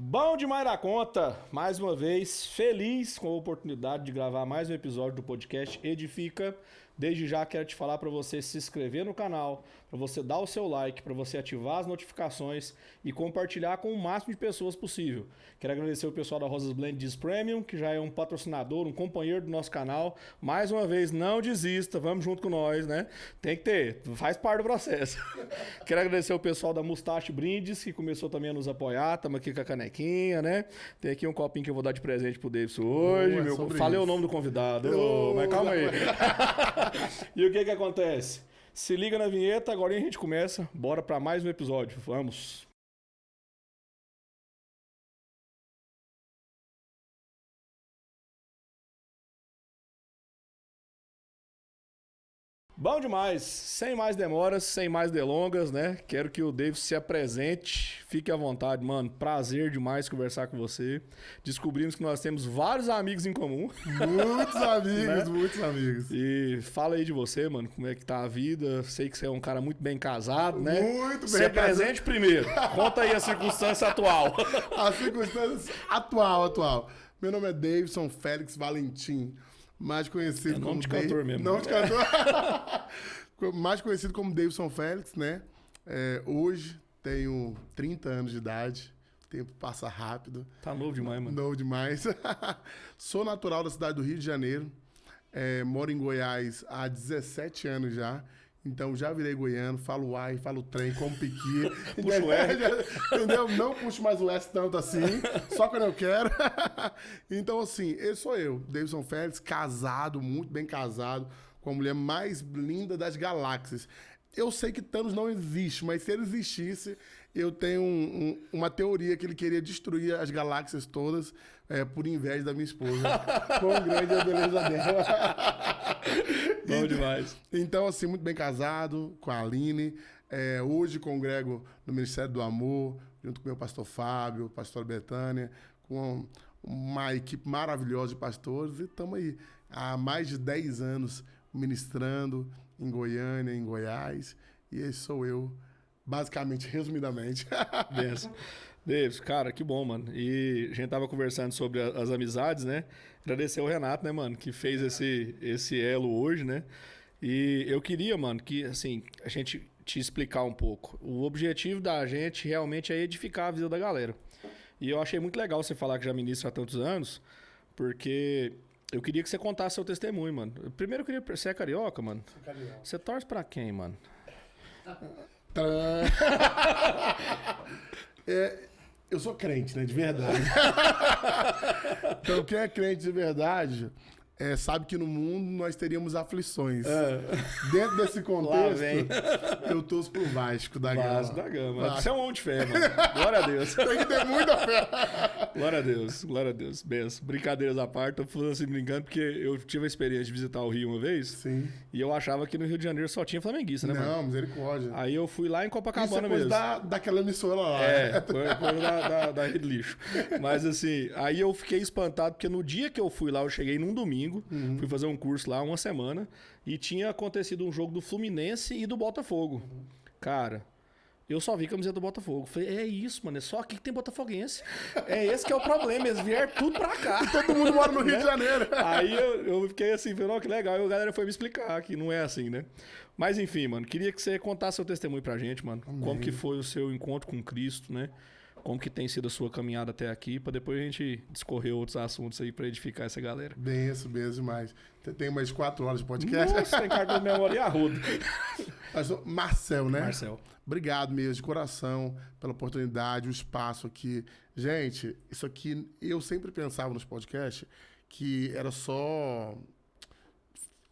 Bom demais da conta, mais uma vez, feliz com a oportunidade de gravar mais um episódio do podcast Edifica. Desde já quero te falar para você se inscrever no canal, para você dar o seu like, para você ativar as notificações e compartilhar com o máximo de pessoas possível. Quero agradecer o pessoal da Rosas Blend Premium, que já é um patrocinador, um companheiro do nosso canal. Mais uma vez, não desista, vamos junto com nós, né? Tem que ter, faz parte do processo. Quero agradecer o pessoal da Mustache Brindes, que começou também a nos apoiar, estamos aqui com a canequinha, né? Tem aqui um copinho que eu vou dar de presente pro Davidson hoje. Falei o nome do convidado, mas calma aí. E o que acontece? Se liga na vinheta, agora a gente começa. Bora para mais um episódio. Vamos! Bom demais, sem mais demoras, sem mais delongas, né? Quero que o David se apresente, fique à vontade, mano. Prazer demais conversar com você. Descobrimos que nós temos vários amigos em comum. Muitos amigos, né? Muitos amigos. E fala aí de você, mano, como é que tá a vida? Sei que você é um cara muito bem casado, né? Muito bem se apresente primeiro. Conta aí a circunstância atual. A circunstância atual. Meu nome é Davidson Félix Valentim. Mais conhecido como nome de cantor mesmo. Nome de cantor. Mais conhecido como Davidson Félix, né? Hoje tenho 30 anos de idade. O tempo passa rápido. Tá novo demais, mano. Novo demais. Sou natural da cidade do Rio de Janeiro. Moro em Goiás há 17 anos já. Então já virei goiano, falo ai, falo trem, como piqui. Puxo o R. Entendeu? Não puxo mais o S tanto assim, só quando eu quero. Então, assim, esse sou eu, Davidson Félix, casado, muito bem casado, com a mulher mais linda das galáxias. Eu sei que Thanos não existe, mas se ele existisse, eu tenho uma teoria que ele queria destruir as galáxias todas por inveja da minha esposa. Quão grande é a beleza dela. Bom demais. Então, assim, muito bem casado com a Aline. Hoje congrego no Ministério do Amor, junto com o meu pastor Fábio, pastor Betânia, com uma equipe maravilhosa de pastores. E estamos aí há mais de 10 anos ministrando em Goiânia, em Goiás. E esse sou eu, basicamente, resumidamente. Benção. Davis, cara, que bom, mano. E a gente tava conversando sobre as amizades, né? Agradecer ao Renato, né, mano, que fez esse elo hoje, né? E eu queria, mano, que, assim, a gente te explicar um pouco. O objetivo da gente realmente é edificar a vida da galera. E eu achei muito legal você falar que já ministra há tantos anos, porque eu queria que você contasse seu testemunho, mano. Primeiro eu queria... Você é carioca, mano? Sou carioca. Você torce pra quem, mano? Eu sou crente, né? De verdade. Então, quem é crente de verdade sabe que no mundo nós teríamos aflições. Dentro desse contexto, eu torço pro Vasco da Gama. Vasco da Gama. Você é um homem de fé, mano. Glória a Deus. Tem que ter muita fé. Glória a Deus, glória a Deus. Benção. Brincadeiras à parte, tô falando assim brincando, porque eu tive a experiência de visitar o Rio uma vez. Sim. E eu achava que no Rio de Janeiro só tinha flamenguista, né, mano? Não, misericórdia. Aí eu fui lá em Copacabana mesmo. Daquela emissora lá. Coisa da Rede Lixo. Mas assim, aí eu fiquei espantado, porque no dia que eu fui lá, eu cheguei num domingo, fui fazer um curso lá, uma semana, e tinha acontecido um jogo do Fluminense e do Botafogo. Cara, eu só vi camiseta do Botafogo. Falei, é isso, mano, é só aqui que tem botafoguense. É esse que é o problema, eles vieram tudo pra cá. Todo mundo mora no Rio de Janeiro. Aí eu fiquei assim, falei, que legal. E a galera foi me explicar que não é assim, né? Mas enfim, mano, queria que você contasse seu testemunho pra gente, mano. Amém. Como que foi o seu encontro com Cristo, né? Como que tem sido a sua caminhada até aqui, para depois a gente discorrer outros assuntos aí para edificar essa galera. Benção demais. Tem mais 4 horas de podcast? Nossa, tem cartão de memória e arrodo. Marcel, né? Marcel. Obrigado mesmo, de coração, pela oportunidade, o espaço aqui. Gente, isso aqui, eu sempre pensava nos podcasts que era só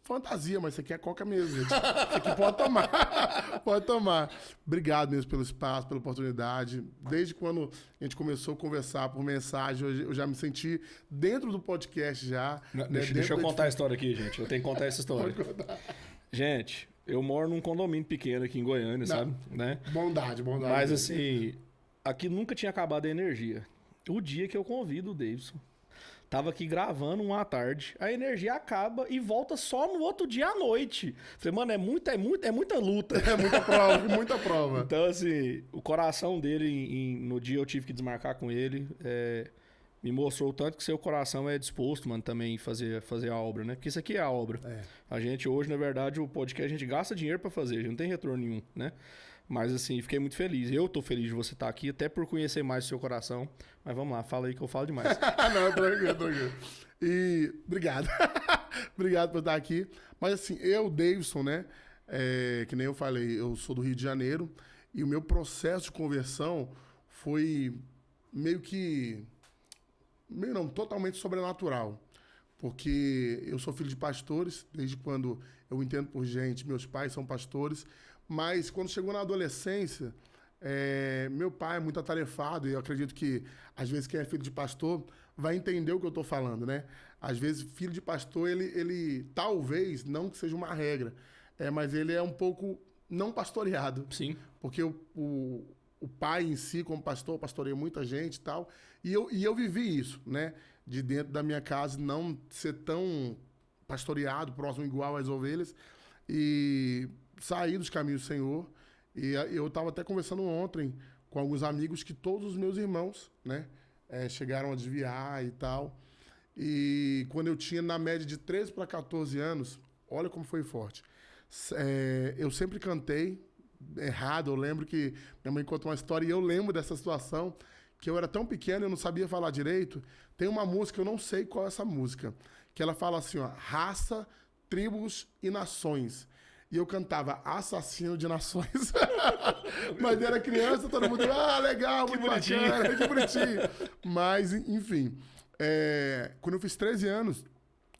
fantasia, mas isso aqui é coca mesmo, gente. Isso aqui pode tomar. Pode tomar. Obrigado mesmo pelo espaço, pela oportunidade. Desde quando a gente começou a conversar por mensagem, eu já me senti dentro do podcast já. Deixa eu contar a história aqui, gente. Eu tenho que contar essa história. Gente, eu moro num condomínio pequeno aqui em Goiânia, sabe? Né? Bondade. Mas assim, aqui nunca tinha acabado a energia. O dia que eu convido o Davidson Tava aqui gravando uma tarde, a energia acaba e volta só no outro dia à noite. Falei, mano, é muita luta. É muita prova, muita prova. Então, assim, o coração dele, no dia eu tive que desmarcar com ele, me mostrou o tanto que seu coração é disposto, mano, também fazer a obra, né? Porque isso aqui é a obra. A gente hoje, na verdade, o podcast, a gente gasta dinheiro pra fazer, a gente não tem retorno nenhum, né? Mas, assim, fiquei muito feliz. Eu tô feliz de você estar aqui, até por conhecer mais o seu coração. Mas vamos lá, fala aí que eu falo demais. Não, tranquilo. E obrigado. Obrigado por estar aqui. Mas, assim, Davidson, né? Que nem eu falei, eu sou do Rio de Janeiro. E o meu processo de conversão foi totalmente sobrenatural. Porque eu sou filho de pastores, desde quando eu entendo por gente, meus pais são pastores. Mas quando chegou na adolescência, meu pai é muito atarefado e eu acredito que, às vezes, quem é filho de pastor vai entender o que eu estou falando, né? Às vezes, filho de pastor, ele talvez, não que seja uma regra, mas ele é um pouco não pastoreado. Sim. Porque o pai em si, como pastor, pastoreia muita gente e tal. E eu vivi isso, né? De dentro da minha casa não ser tão pastoreado, próximo, igual às ovelhas. E saí dos caminhos do Senhor. E eu estava até conversando ontem com alguns amigos que todos os meus irmãos, né, chegaram a desviar e tal. E quando eu tinha na média de 13 para 14 anos, olha como foi forte. Eu sempre cantei errado. Eu lembro que minha mãe contou uma história e eu lembro dessa situação, que eu era tão pequeno, eu não sabia falar direito. Tem uma música, eu não sei qual é essa música, que ela fala assim, ó, raça, tribos e nações. E eu cantava Assassino de Nações. Mas era criança, todo mundo, legal, muito bacana, que bonitinho. Mas, enfim, quando eu fiz 13 anos,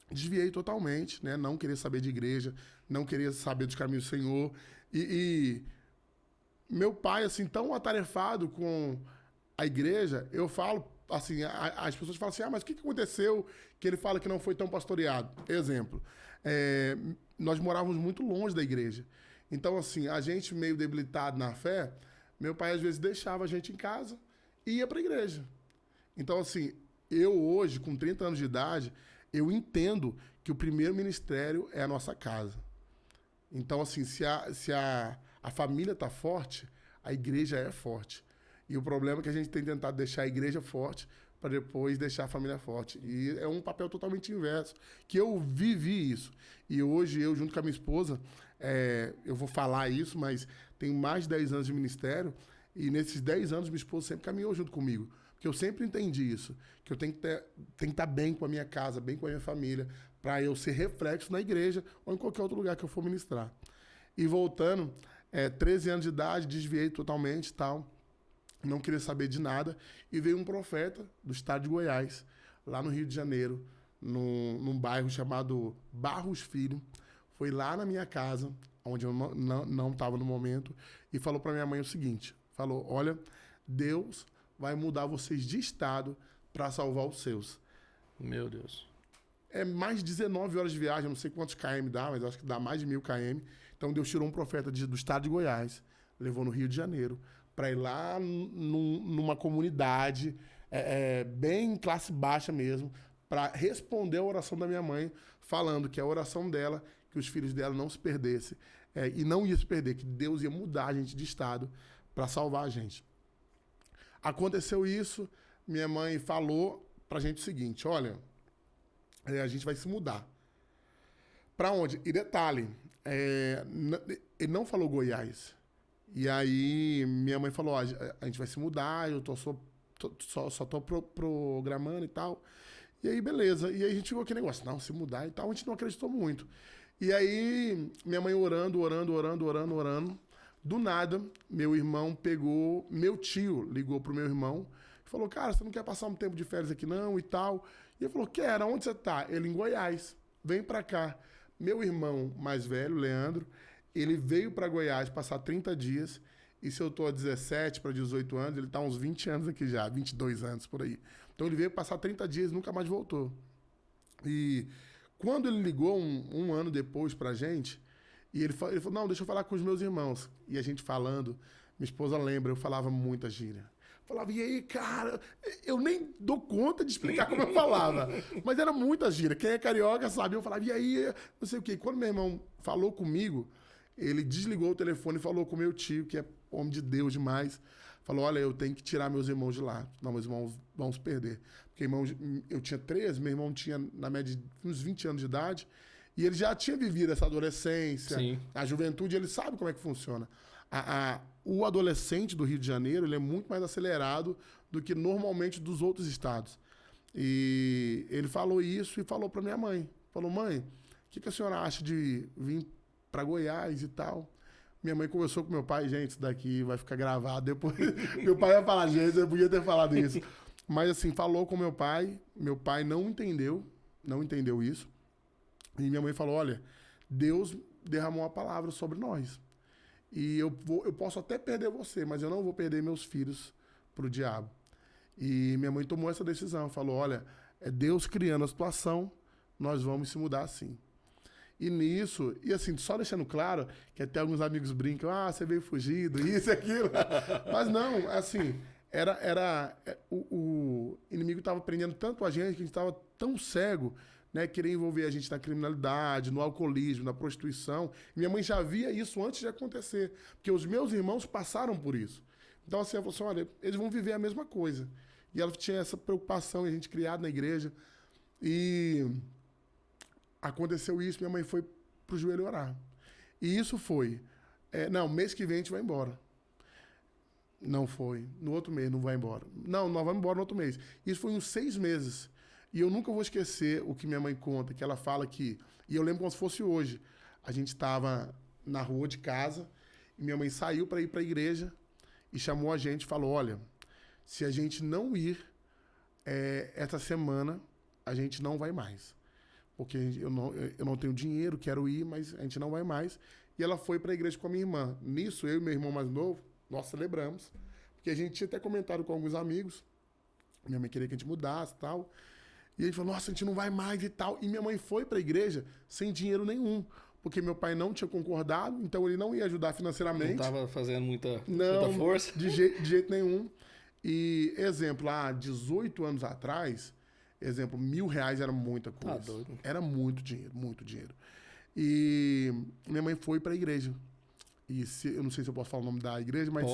desviei totalmente, né? Não queria saber de igreja, não queria saber dos caminhos do Senhor. E meu pai, assim, tão atarefado com a igreja, eu falo, assim, as pessoas falam assim, mas o que aconteceu que ele fala que não foi tão pastoreado? Exemplo, nós morávamos muito longe da igreja. Então, assim, a gente meio debilitado na fé, meu pai às vezes deixava a gente em casa e ia para a igreja. Então, assim, eu hoje, com 30 anos de idade, eu entendo que o primeiro ministério é a nossa casa. Então, assim, se a família está forte, a igreja é forte. E o problema é que a gente tem tentado deixar a igreja forte para depois deixar a família forte. E é um papel totalmente inverso, que eu vivi isso. E hoje, eu, junto com a minha esposa, eu vou falar isso, mas tenho mais de 10 anos de ministério, e nesses 10 anos minha esposa sempre caminhou junto comigo. Porque eu sempre entendi isso, que eu tenho que estar bem com a minha casa, bem com a minha família, para eu ser reflexo na igreja ou em qualquer outro lugar que eu for ministrar. E voltando, 13 anos de idade, desviei totalmente e tal, não queria saber de nada, e veio um profeta do estado de Goiás, lá no Rio de Janeiro, num bairro chamado Barros Filho, foi lá na minha casa, onde eu não estava no momento, e falou para minha mãe o seguinte, falou, olha, Deus vai mudar vocês de estado para salvar os seus. Meu Deus. É mais de 19 horas de viagem, não sei quantos km dá, mas acho que dá mais de 1000 km. Então Deus tirou um profeta do estado de Goiás, levou no Rio de Janeiro, para ir lá numa comunidade bem classe baixa mesmo, para responder a oração da minha mãe, falando que a oração dela, que os filhos dela não se perdessem, e não ia se perder, que Deus ia mudar a gente de estado para salvar a gente. Aconteceu isso, minha mãe falou pra gente o seguinte, olha, a gente vai se mudar. Pra onde? E detalhe, ele não falou Goiás. E aí minha mãe falou, a gente vai se mudar, eu só tô programando e tal. E aí, beleza. E aí a gente ficou aquele negócio, não, se mudar e tal, a gente não acreditou muito. E aí, minha mãe orando. Do nada, meu tio ligou pro meu irmão e falou, cara, você não quer passar um tempo de férias aqui não e tal? E ele falou, quero, onde você tá? Ele em Goiás, vem pra cá. Meu irmão mais velho, Leandro, ele veio pra Goiás passar 30 dias, e se eu tô a 17 para 18 anos, ele tá uns 20 anos aqui já, 22 anos por aí. Então ele veio passar 30 dias e nunca mais voltou. E quando ele ligou um ano depois pra gente, e ele falou, não, deixa eu falar com os meus irmãos. E a gente falando, minha esposa lembra, eu falava muita gíria. Falava, e aí, cara? Eu nem dou conta de explicar como eu falava. Mas era muita gíria. Quem é carioca sabe. Eu falava, e aí? Não sei o quê. Quando meu irmão falou comigo, ele desligou o telefone e falou com meu tio, que é homem de Deus demais. Falou, olha, eu tenho que tirar meus irmãos de lá. Não, meus irmãos vão se perder. Porque eu tinha 13, meu irmão tinha, na média, uns 20 anos de idade. E ele já tinha vivido essa adolescência, a juventude, ele sabe como é que funciona. O adolescente do Rio de Janeiro, ele é muito mais acelerado do que normalmente dos outros estados. E ele falou isso e falou para minha mãe. Falou, mãe, o que a senhora acha de vir para Goiás e tal? Minha mãe conversou com meu pai, gente, isso daqui vai ficar gravado depois. Meu pai vai falar, gente, eu podia ter falado isso. Mas assim, falou com meu pai não entendeu isso. E minha mãe falou, olha, Deus derramou uma palavra sobre nós. E eu posso até perder você, mas eu não vou perder meus filhos pro diabo. E minha mãe tomou essa decisão, falou, olha, é Deus criando a situação, nós vamos se mudar assim. E nisso, e assim, só deixando claro, que até alguns amigos brincam, você veio fugido, isso e aquilo. Mas não, assim, o inimigo estava prendendo tanto a gente, que a gente estava tão cego, né, querer envolver a gente na criminalidade, no alcoolismo, na prostituição. E minha mãe já via isso antes de acontecer, porque os meus irmãos passaram por isso. Então, assim, ela falou assim, olha, eles vão viver a mesma coisa. E ela tinha essa preocupação, e a gente criado na igreja. E aconteceu isso, minha mãe foi pro joelho orar. E isso foi, mês que vem a gente vai embora. Não foi. No outro mês não vai embora. Não, nós vamos embora no outro mês. Isso foi uns 6 meses. E eu nunca vou esquecer o que minha mãe conta, que ela fala que... E eu lembro como se fosse hoje. A gente estava na rua de casa e minha mãe saiu para ir para a igreja e chamou a gente e falou, olha, se a gente não ir essa semana, a gente não vai mais. Porque eu não tenho dinheiro, quero ir, mas a gente não vai mais. E ela foi para a igreja com a minha irmã. Nisso, eu e meu irmão mais novo, nós celebramos. Porque a gente tinha até comentado com alguns amigos. Minha mãe queria que a gente mudasse e tal. E a gente falou, nossa, a gente não vai mais e tal. E minha mãe foi para a igreja sem dinheiro nenhum. Porque meu pai não tinha concordado, então ele não ia ajudar financeiramente. Não estava fazendo muita força? De jeito nenhum. E, exemplo, há 18 anos atrás, exemplo, R$1.000 era muita coisa. Doido. Era muito dinheiro, muito dinheiro. E minha mãe foi para a igreja. E eu não sei se eu posso falar o nome da igreja, mas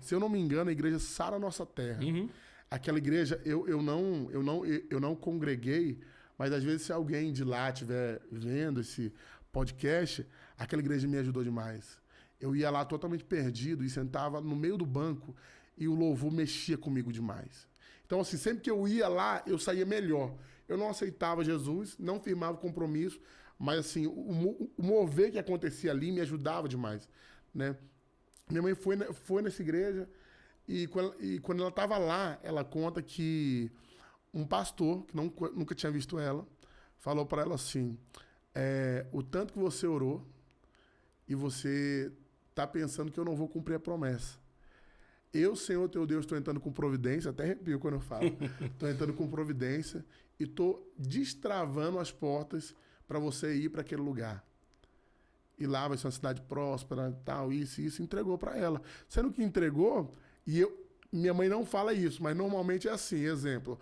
se eu não me engano, a igreja Sara Nossa Terra. Uhum. Aquela igreja, eu não congreguei, mas às vezes se alguém de lá estiver vendo esse podcast, aquela igreja me ajudou demais. Eu ia lá totalmente perdido e sentava no meio do banco e o louvor mexia comigo demais. Então, assim, sempre que eu ia lá, eu saía melhor. Eu não aceitava Jesus, não firmava compromisso, mas assim, o mover que acontecia ali me ajudava demais, né? Minha mãe foi nessa igreja. E quando ela estava lá, ela conta que um pastor, que nunca tinha visto ela, falou para ela assim, o tanto que você orou e você está pensando que eu não vou cumprir a promessa. Eu, Senhor teu Deus, estou entrando com providência, até arrepio quando eu falo, estou entrando com providência e estou destravando as portas para você ir para aquele lugar. E lá vai ser uma cidade próspera, tal, isso, entregou para ela. Sendo que entregou... Minha mãe não fala isso, mas normalmente é assim, exemplo,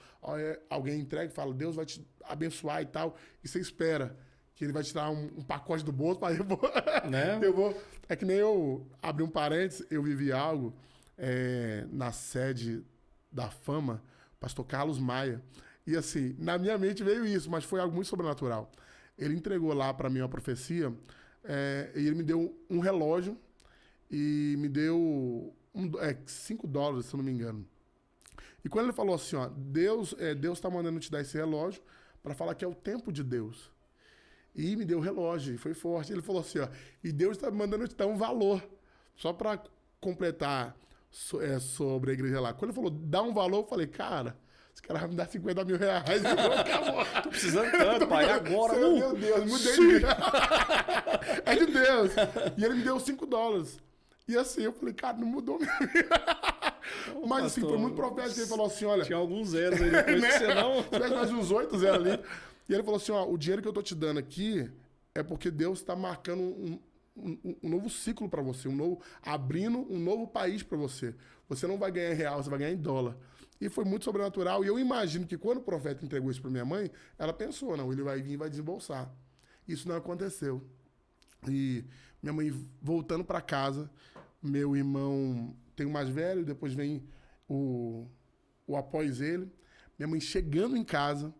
alguém entrega e fala, Deus vai te abençoar e tal, e você espera que ele vai te dar um pacote do bolso, mas eu vou... É que nem eu, abri um parênteses, eu vivi algo na sede da Fama, pastor Carlos Maia, e assim, na minha mente veio isso, mas foi algo muito sobrenatural. Ele entregou lá para mim uma profecia, e ele me deu um relógio, e me deu... $5, se eu não me engano. E quando ele falou assim, ó, Deus está mandando te dar esse relógio para falar que é o tempo de Deus. E me deu o relógio, e foi forte. Ele falou assim, ó, e Deus está mandando te dar um valor. Só para completar sobre a igreja lá. Quando ele falou, dá um valor, eu falei, cara, esse cara vai me dar R$50 mil. Tô precisando tanto, pai, agora. Meu Deus, mudei de vida. É de Deus. E ele me deu $5. E assim, eu falei, cara, não mudou minha vida. Mas assim, foi muito profético. Ele falou assim, olha... Tinha alguns zeros aí depois que você não... Tivesse mais uns 8 zeros ali. E ele falou assim, ó, o dinheiro que eu tô te dando aqui é porque Deus tá marcando um novo ciclo para você, abrindo um novo país para você. Você não vai ganhar em real, você vai ganhar em dólar. E foi muito sobrenatural. E eu imagino que quando o profeta entregou isso para minha mãe, ela pensou, não, ele vai vir e vai desembolsar. Isso não aconteceu. E minha mãe voltando para casa, meu irmão tem o mais velho, depois vem o após ele. Minha mãe chegando em casa,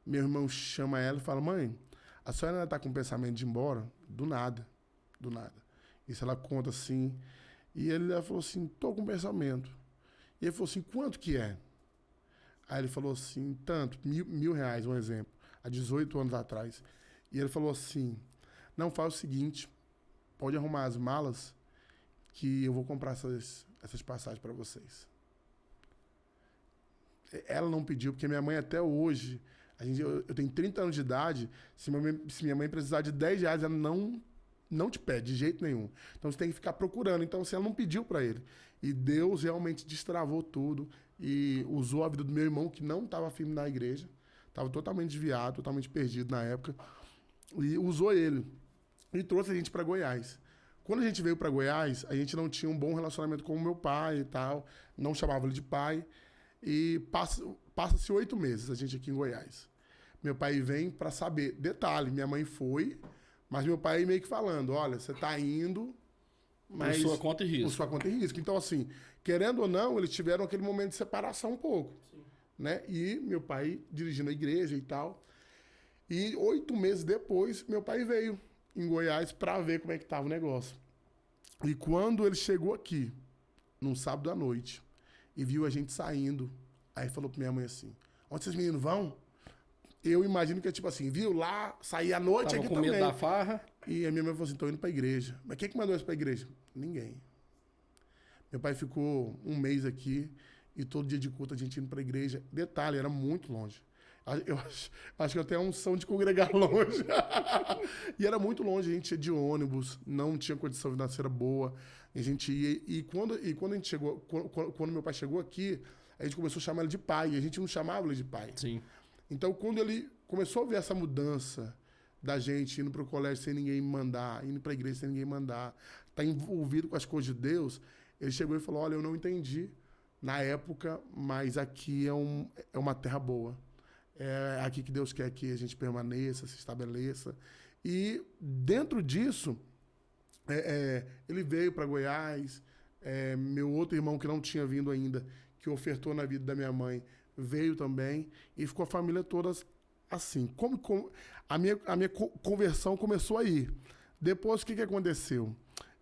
meu irmão chama ela e fala, mãe, a senhora ainda está com o pensamento de ir embora? Do nada. Isso ela conta assim. E ela falou assim, tô com pensamento. E ele falou assim, quanto que é? Aí ele falou assim, tanto, R$1.000, um exemplo, há 18 anos atrás. E ele falou assim, não, faz o seguinte, pode arrumar as malas que eu vou comprar essas passagens para vocês. Ela não pediu, porque minha mãe até hoje, eu tenho 30 anos de idade, se minha mãe precisar de R$10, ela não te pede de jeito nenhum. Então você tem que ficar procurando. Então assim, ela não pediu para ele. E Deus realmente destravou tudo e usou a vida do meu irmão, que não estava firme na igreja, estava totalmente desviado, totalmente perdido na época, e usou ele. E trouxe a gente para Goiás. Quando a gente veio para Goiás, a gente não tinha um bom relacionamento com o meu pai e tal, não chamava ele de pai. E passa-se 8 meses a gente aqui em Goiás. Meu pai vem para saber. Detalhe, minha mãe foi, mas meu pai meio que falando, olha, você tá indo, mas... Por sua conta e risco. Por sua conta e risco. Então, assim, querendo ou não, eles tiveram aquele momento de separação um pouco. Sim. Né? E meu pai dirigindo a igreja e tal. E 8 meses depois, meu pai veio em Goiás para ver como é que tava o negócio. E quando ele chegou aqui, num sábado à noite, e viu a gente saindo, aí falou pra minha mãe assim, onde esses meninos vão? Eu imagino que é tipo assim, viu lá, sair à noite tava aqui com também. medo da farra. E a minha mãe falou assim, tô indo pra igreja. Mas quem que mandou isso pra igreja? Ninguém. Meu pai ficou 1 mês aqui e todo dia de culto a gente indo pra igreja. Detalhe, era muito longe. Eu acho que eu tenho a unção de congregar longe. E era muito longe, a gente ia de ônibus, não tinha condição financeira boa. A gente ia, e quando a gente chegou, quando meu pai chegou aqui, a gente começou a chamar ele de pai, e a gente não chamava ele de pai. Sim. Então, quando ele começou a ver essa mudança da gente indo para o colégio sem ninguém mandar, indo para a igreja sem ninguém mandar, tá envolvido com as coisas de Deus, ele chegou e falou, olha, eu não entendi na época, mas aqui é uma terra boa. É aqui que Deus quer que a gente permaneça, se estabeleça. E dentro disso, ele veio para Goiás, meu outro irmão que não tinha vindo ainda, que ofertou na vida da minha mãe, veio também, e ficou a família toda assim. A minha conversão começou aí. Depois, o que aconteceu?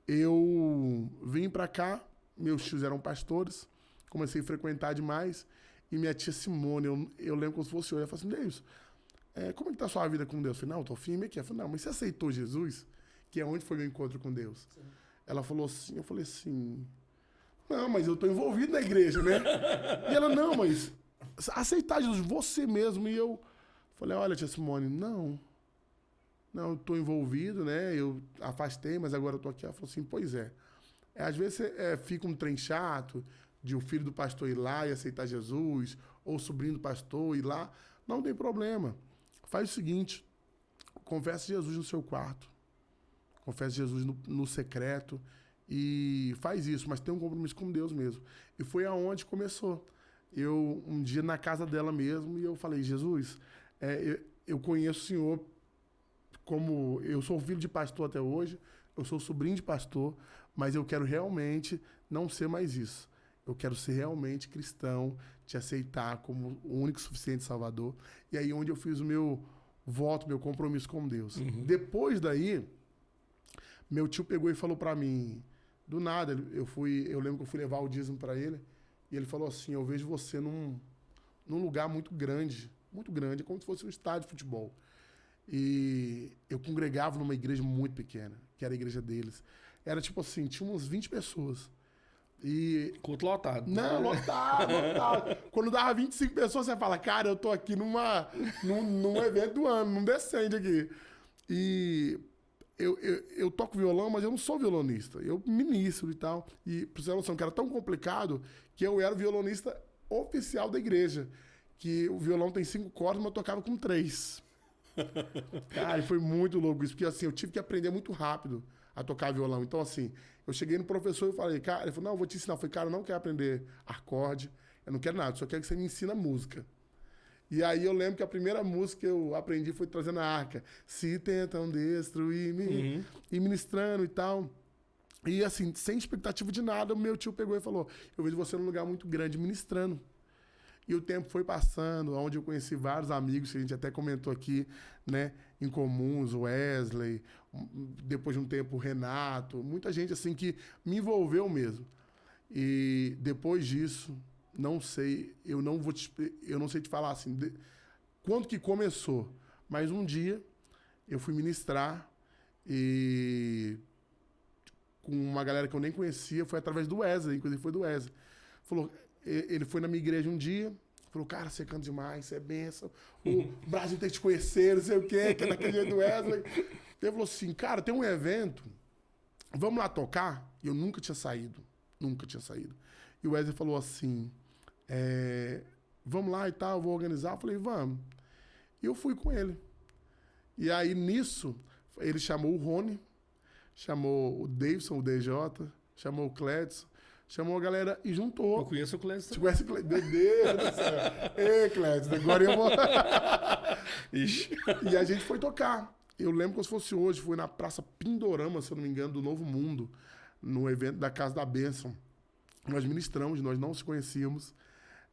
Eu vim para cá, meus tios eram pastores, comecei a frequentar demais, e minha tia Simone, eu lembro como se fosse hoje, ela falou assim, Deus, como é que tá a sua vida com Deus? Eu falei, não, tô firme aqui. Ela falou, não, mas você aceitou Jesus? Que é onde foi meu encontro com Deus. Sim. Ela falou assim, eu falei assim, não, mas eu tô envolvido na igreja, né? E ela, não, mas aceitar Jesus, você mesmo. E eu falei, olha, tia Simone, não, eu tô envolvido, né? Eu afastei, mas agora eu tô aqui. Ela falou assim, pois é. Às vezes fica um trem chato de o filho do pastor ir lá e aceitar Jesus, ou o sobrinho do pastor ir lá. Não tem problema. Faz o seguinte, confesse Jesus no seu quarto. Confesse Jesus no secreto e faz isso, mas tem um compromisso com Deus mesmo. E foi aonde começou. Eu, um dia na casa dela mesmo, e eu falei, Jesus, eu conheço o Senhor como... Eu sou filho de pastor até hoje, eu sou sobrinho de pastor, mas eu quero realmente não ser mais isso. Eu quero ser realmente cristão, te aceitar como o único e suficiente Salvador. E aí onde eu fiz o meu voto, meu compromisso com Deus. Uhum. Depois daí, meu tio pegou e falou pra mim, do nada, eu lembro que eu fui levar o dízimo pra ele, e ele falou assim, eu vejo você num lugar muito grande, como se fosse um estádio de futebol. E eu congregava numa igreja muito pequena, que era a igreja deles. Era tipo assim, tinha umas 20 pessoas. E... Culto lotado. Não, lotado. Quando dava 25 pessoas, você fala, cara, eu tô aqui num evento do ano, num descende aqui. E eu toco violão, mas eu não sou violonista. Eu ministro e tal. E, pra você ter noção, que era tão complicado que eu era o violonista oficial da igreja. Que o violão tem 5 cordas, mas eu tocava com 3. Cara, foi muito louco isso. Porque assim, eu tive que aprender muito rápido a tocar violão. Então, assim, eu cheguei no professor e falei, cara, ele falou, não, eu vou te ensinar. Eu falei, cara, eu não quero aprender acorde, eu não quero nada, só quero que você me ensina música. E aí eu lembro que a primeira música que eu aprendi foi Trazendo a Arca. Se tentam destruir-me, e ministrando e tal. E assim, sem expectativa de nada, o meu tio pegou e falou, eu vejo você num lugar muito grande ministrando. E o tempo foi passando, onde eu conheci vários amigos, que a gente até comentou aqui, né, em comuns, o Wesley, depois de um tempo o Renato, muita gente assim que me envolveu mesmo. E depois disso, não sei, eu não sei te falar assim, quando que começou, mas um dia eu fui ministrar e com uma galera que eu nem conhecia, foi através do Wesley, inclusive foi do Wesley. Ele foi na minha igreja um dia, falou, cara, você canta demais, você é bênção, o Brasil tem que te conhecer, não sei o quê, que é daquele jeito do Wesley. Ele falou assim, cara, tem um evento, vamos lá tocar? E eu nunca tinha saído. E o Wesley falou assim, vamos lá e tal, eu vou organizar. Eu falei, vamos. E eu fui com ele. E aí, nisso, ele chamou o Rony, chamou o Davidson, o DJ, chamou o Cledson, chamou a galera e juntou. Eu conheço o Cledson. Você conhece o Cledson? Meu Deus do céu. Ei, Cledson, agora eu vou... Ixi. E a gente foi tocar. Eu lembro como se fosse hoje, foi na Praça Pindorama, se eu não me engano, do Novo Mundo, no evento da Casa da Bênção. Nós ministramos, nós não se conhecíamos,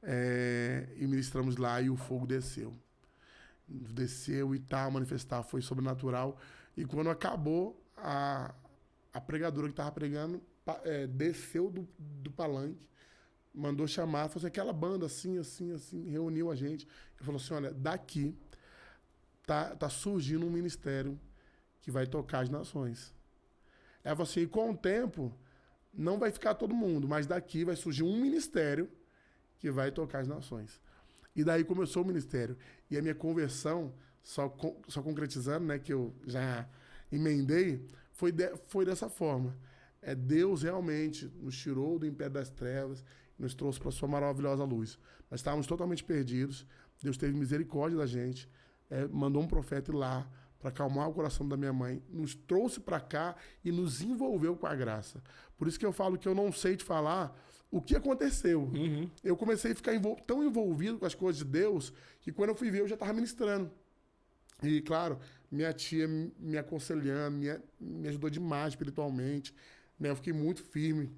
e ministramos lá e o fogo desceu. Desceu e tal, manifestar, foi sobrenatural. E quando acabou, a pregadora que estava pregando desceu do palanque, mandou chamar, falou assim, aquela banda assim, reuniu a gente. Ele falou assim, olha, daqui tá surgindo um ministério que vai tocar as nações. Ela falou assim, e com o tempo, não vai ficar todo mundo, mas daqui vai surgir um ministério que vai tocar as nações. E daí começou o ministério. E a minha conversão, só concretizando, né, que eu já emendei, foi dessa forma. Deus realmente nos tirou do império das trevas e nos trouxe para a sua maravilhosa luz. Nós estávamos totalmente perdidos. Deus teve misericórdia da gente, mandou um profeta ir lá para acalmar o coração da minha mãe, nos trouxe para cá e nos envolveu com a graça. Por isso que eu falo que eu não sei te falar o que aconteceu. Eu comecei a ficar tão envolvido com as coisas de Deus que quando eu fui ver eu já estava ministrando. E, claro, minha tia me aconselhando, me ajudou demais espiritualmente. Né? Eu fiquei muito firme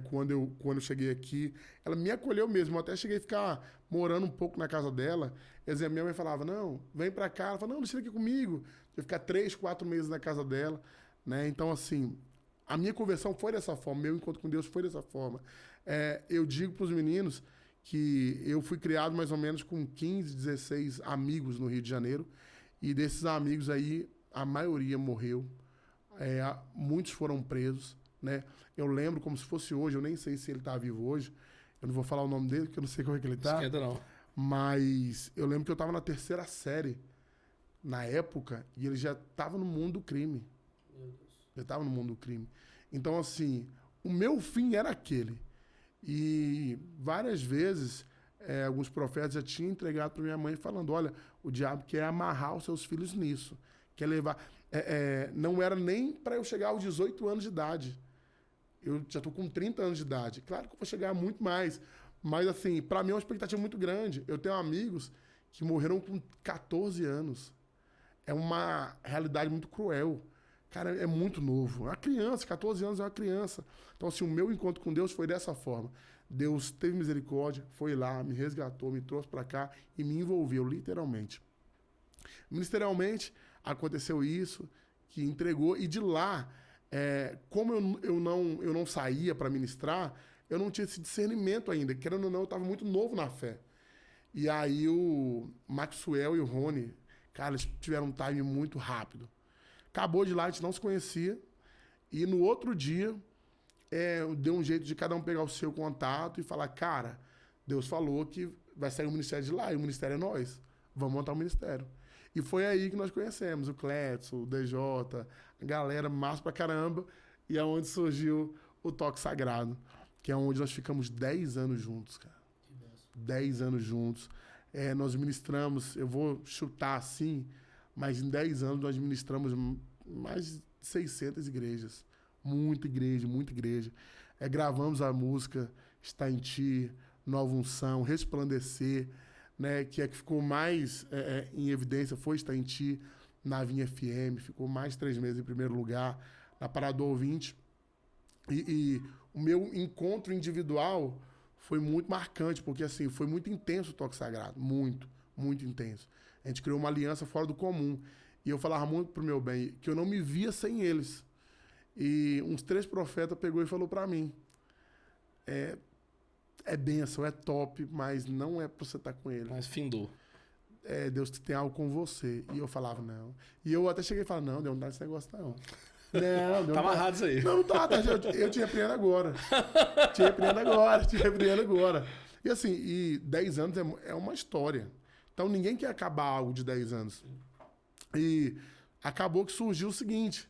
quando eu cheguei aqui. Ela me acolheu mesmo. Eu até cheguei a ficar morando um pouco na casa dela. A minha mãe falava, não, vem pra cá. Ela falava, não, deixa aqui comigo. Eu ia ficar 3, 4 meses na casa dela. Né? Então, assim, a minha conversão foi dessa forma. Meu encontro com Deus foi dessa forma. Eu digo pros meninos que eu fui criado mais ou menos com 15, 16 amigos no Rio de Janeiro. E desses amigos aí, a maioria morreu. Muitos foram presos, né? Eu lembro como se fosse hoje, eu nem sei se ele está vivo hoje. Eu não vou falar o nome dele, porque eu não sei como é que ele está. Esquenta não. Mas eu lembro que eu estava na 3ª série, na época, e ele já estava no mundo do crime. Meu Deus. Já estava no mundo do crime. Então, assim, o meu fim era aquele. E várias vezes, alguns profetas já tinham entregado para minha mãe falando, olha, o diabo quer amarrar os seus filhos nisso. Quer levar... não era nem para eu chegar aos 18 anos de idade. Eu já estou com 30 anos de idade. Claro que eu vou chegar muito mais. Mas, assim, para mim é uma expectativa muito grande. Eu tenho amigos que morreram com 14 anos. É uma realidade muito cruel. Cara, é muito novo. É uma criança, 14 anos é uma criança. Então, assim, o meu encontro com Deus foi dessa forma. Deus teve misericórdia, foi lá, me resgatou, me trouxe para cá e me envolveu, literalmente. Ministerialmente, aconteceu isso, que entregou, e de lá, como eu não saía para ministrar, eu não tinha esse discernimento ainda, querendo ou não, eu estava muito novo na fé. E aí o Maxwell e o Rony, cara, eles tiveram um time muito rápido. Acabou de lá, a gente não se conhecia, e no outro dia, deu um jeito de cada um pegar o seu contato e falar, cara, Deus falou que vai sair um ministério de lá, e o ministério é nós, vamos montar um ministério. E foi aí que nós conhecemos o Cledson, o DJ, a galera massa pra caramba, e é onde surgiu o Toque Sagrado, que é onde nós ficamos 10 anos juntos, cara. 10 anos juntos. Nós ministramos, eu vou chutar assim, mas em 10 anos nós ministramos mais de 600 igrejas. Muita igreja, muita igreja. Gravamos a música Está em Ti, Nova Unção, Resplandecer, né? Que é que ficou mais em evidência, foi Está em Ti, na Vinha FM, ficou mais 3 meses em primeiro lugar, na Parada do Ouvinte. E o meu encontro individual foi muito marcante, porque assim, foi muito intenso o toque sagrado, muito, muito intenso. A gente criou uma aliança fora do comum. E eu falava muito pro meu bem, que eu não me via sem eles. E uns 3 profetas pegou e falou pra mim, é bênção, é top, mas não é pra você estar com ele. Mas findou. Deus tem algo com você. E eu falava, não. E eu até cheguei e falava, não, Deus não dá esse negócio, não. Não, tá amarrado isso aí. Não tá. Eu te repreendo agora. Te repreendo agora. E assim, 10 anos é uma história. Então ninguém quer acabar algo de 10 anos. E acabou que surgiu o seguinte,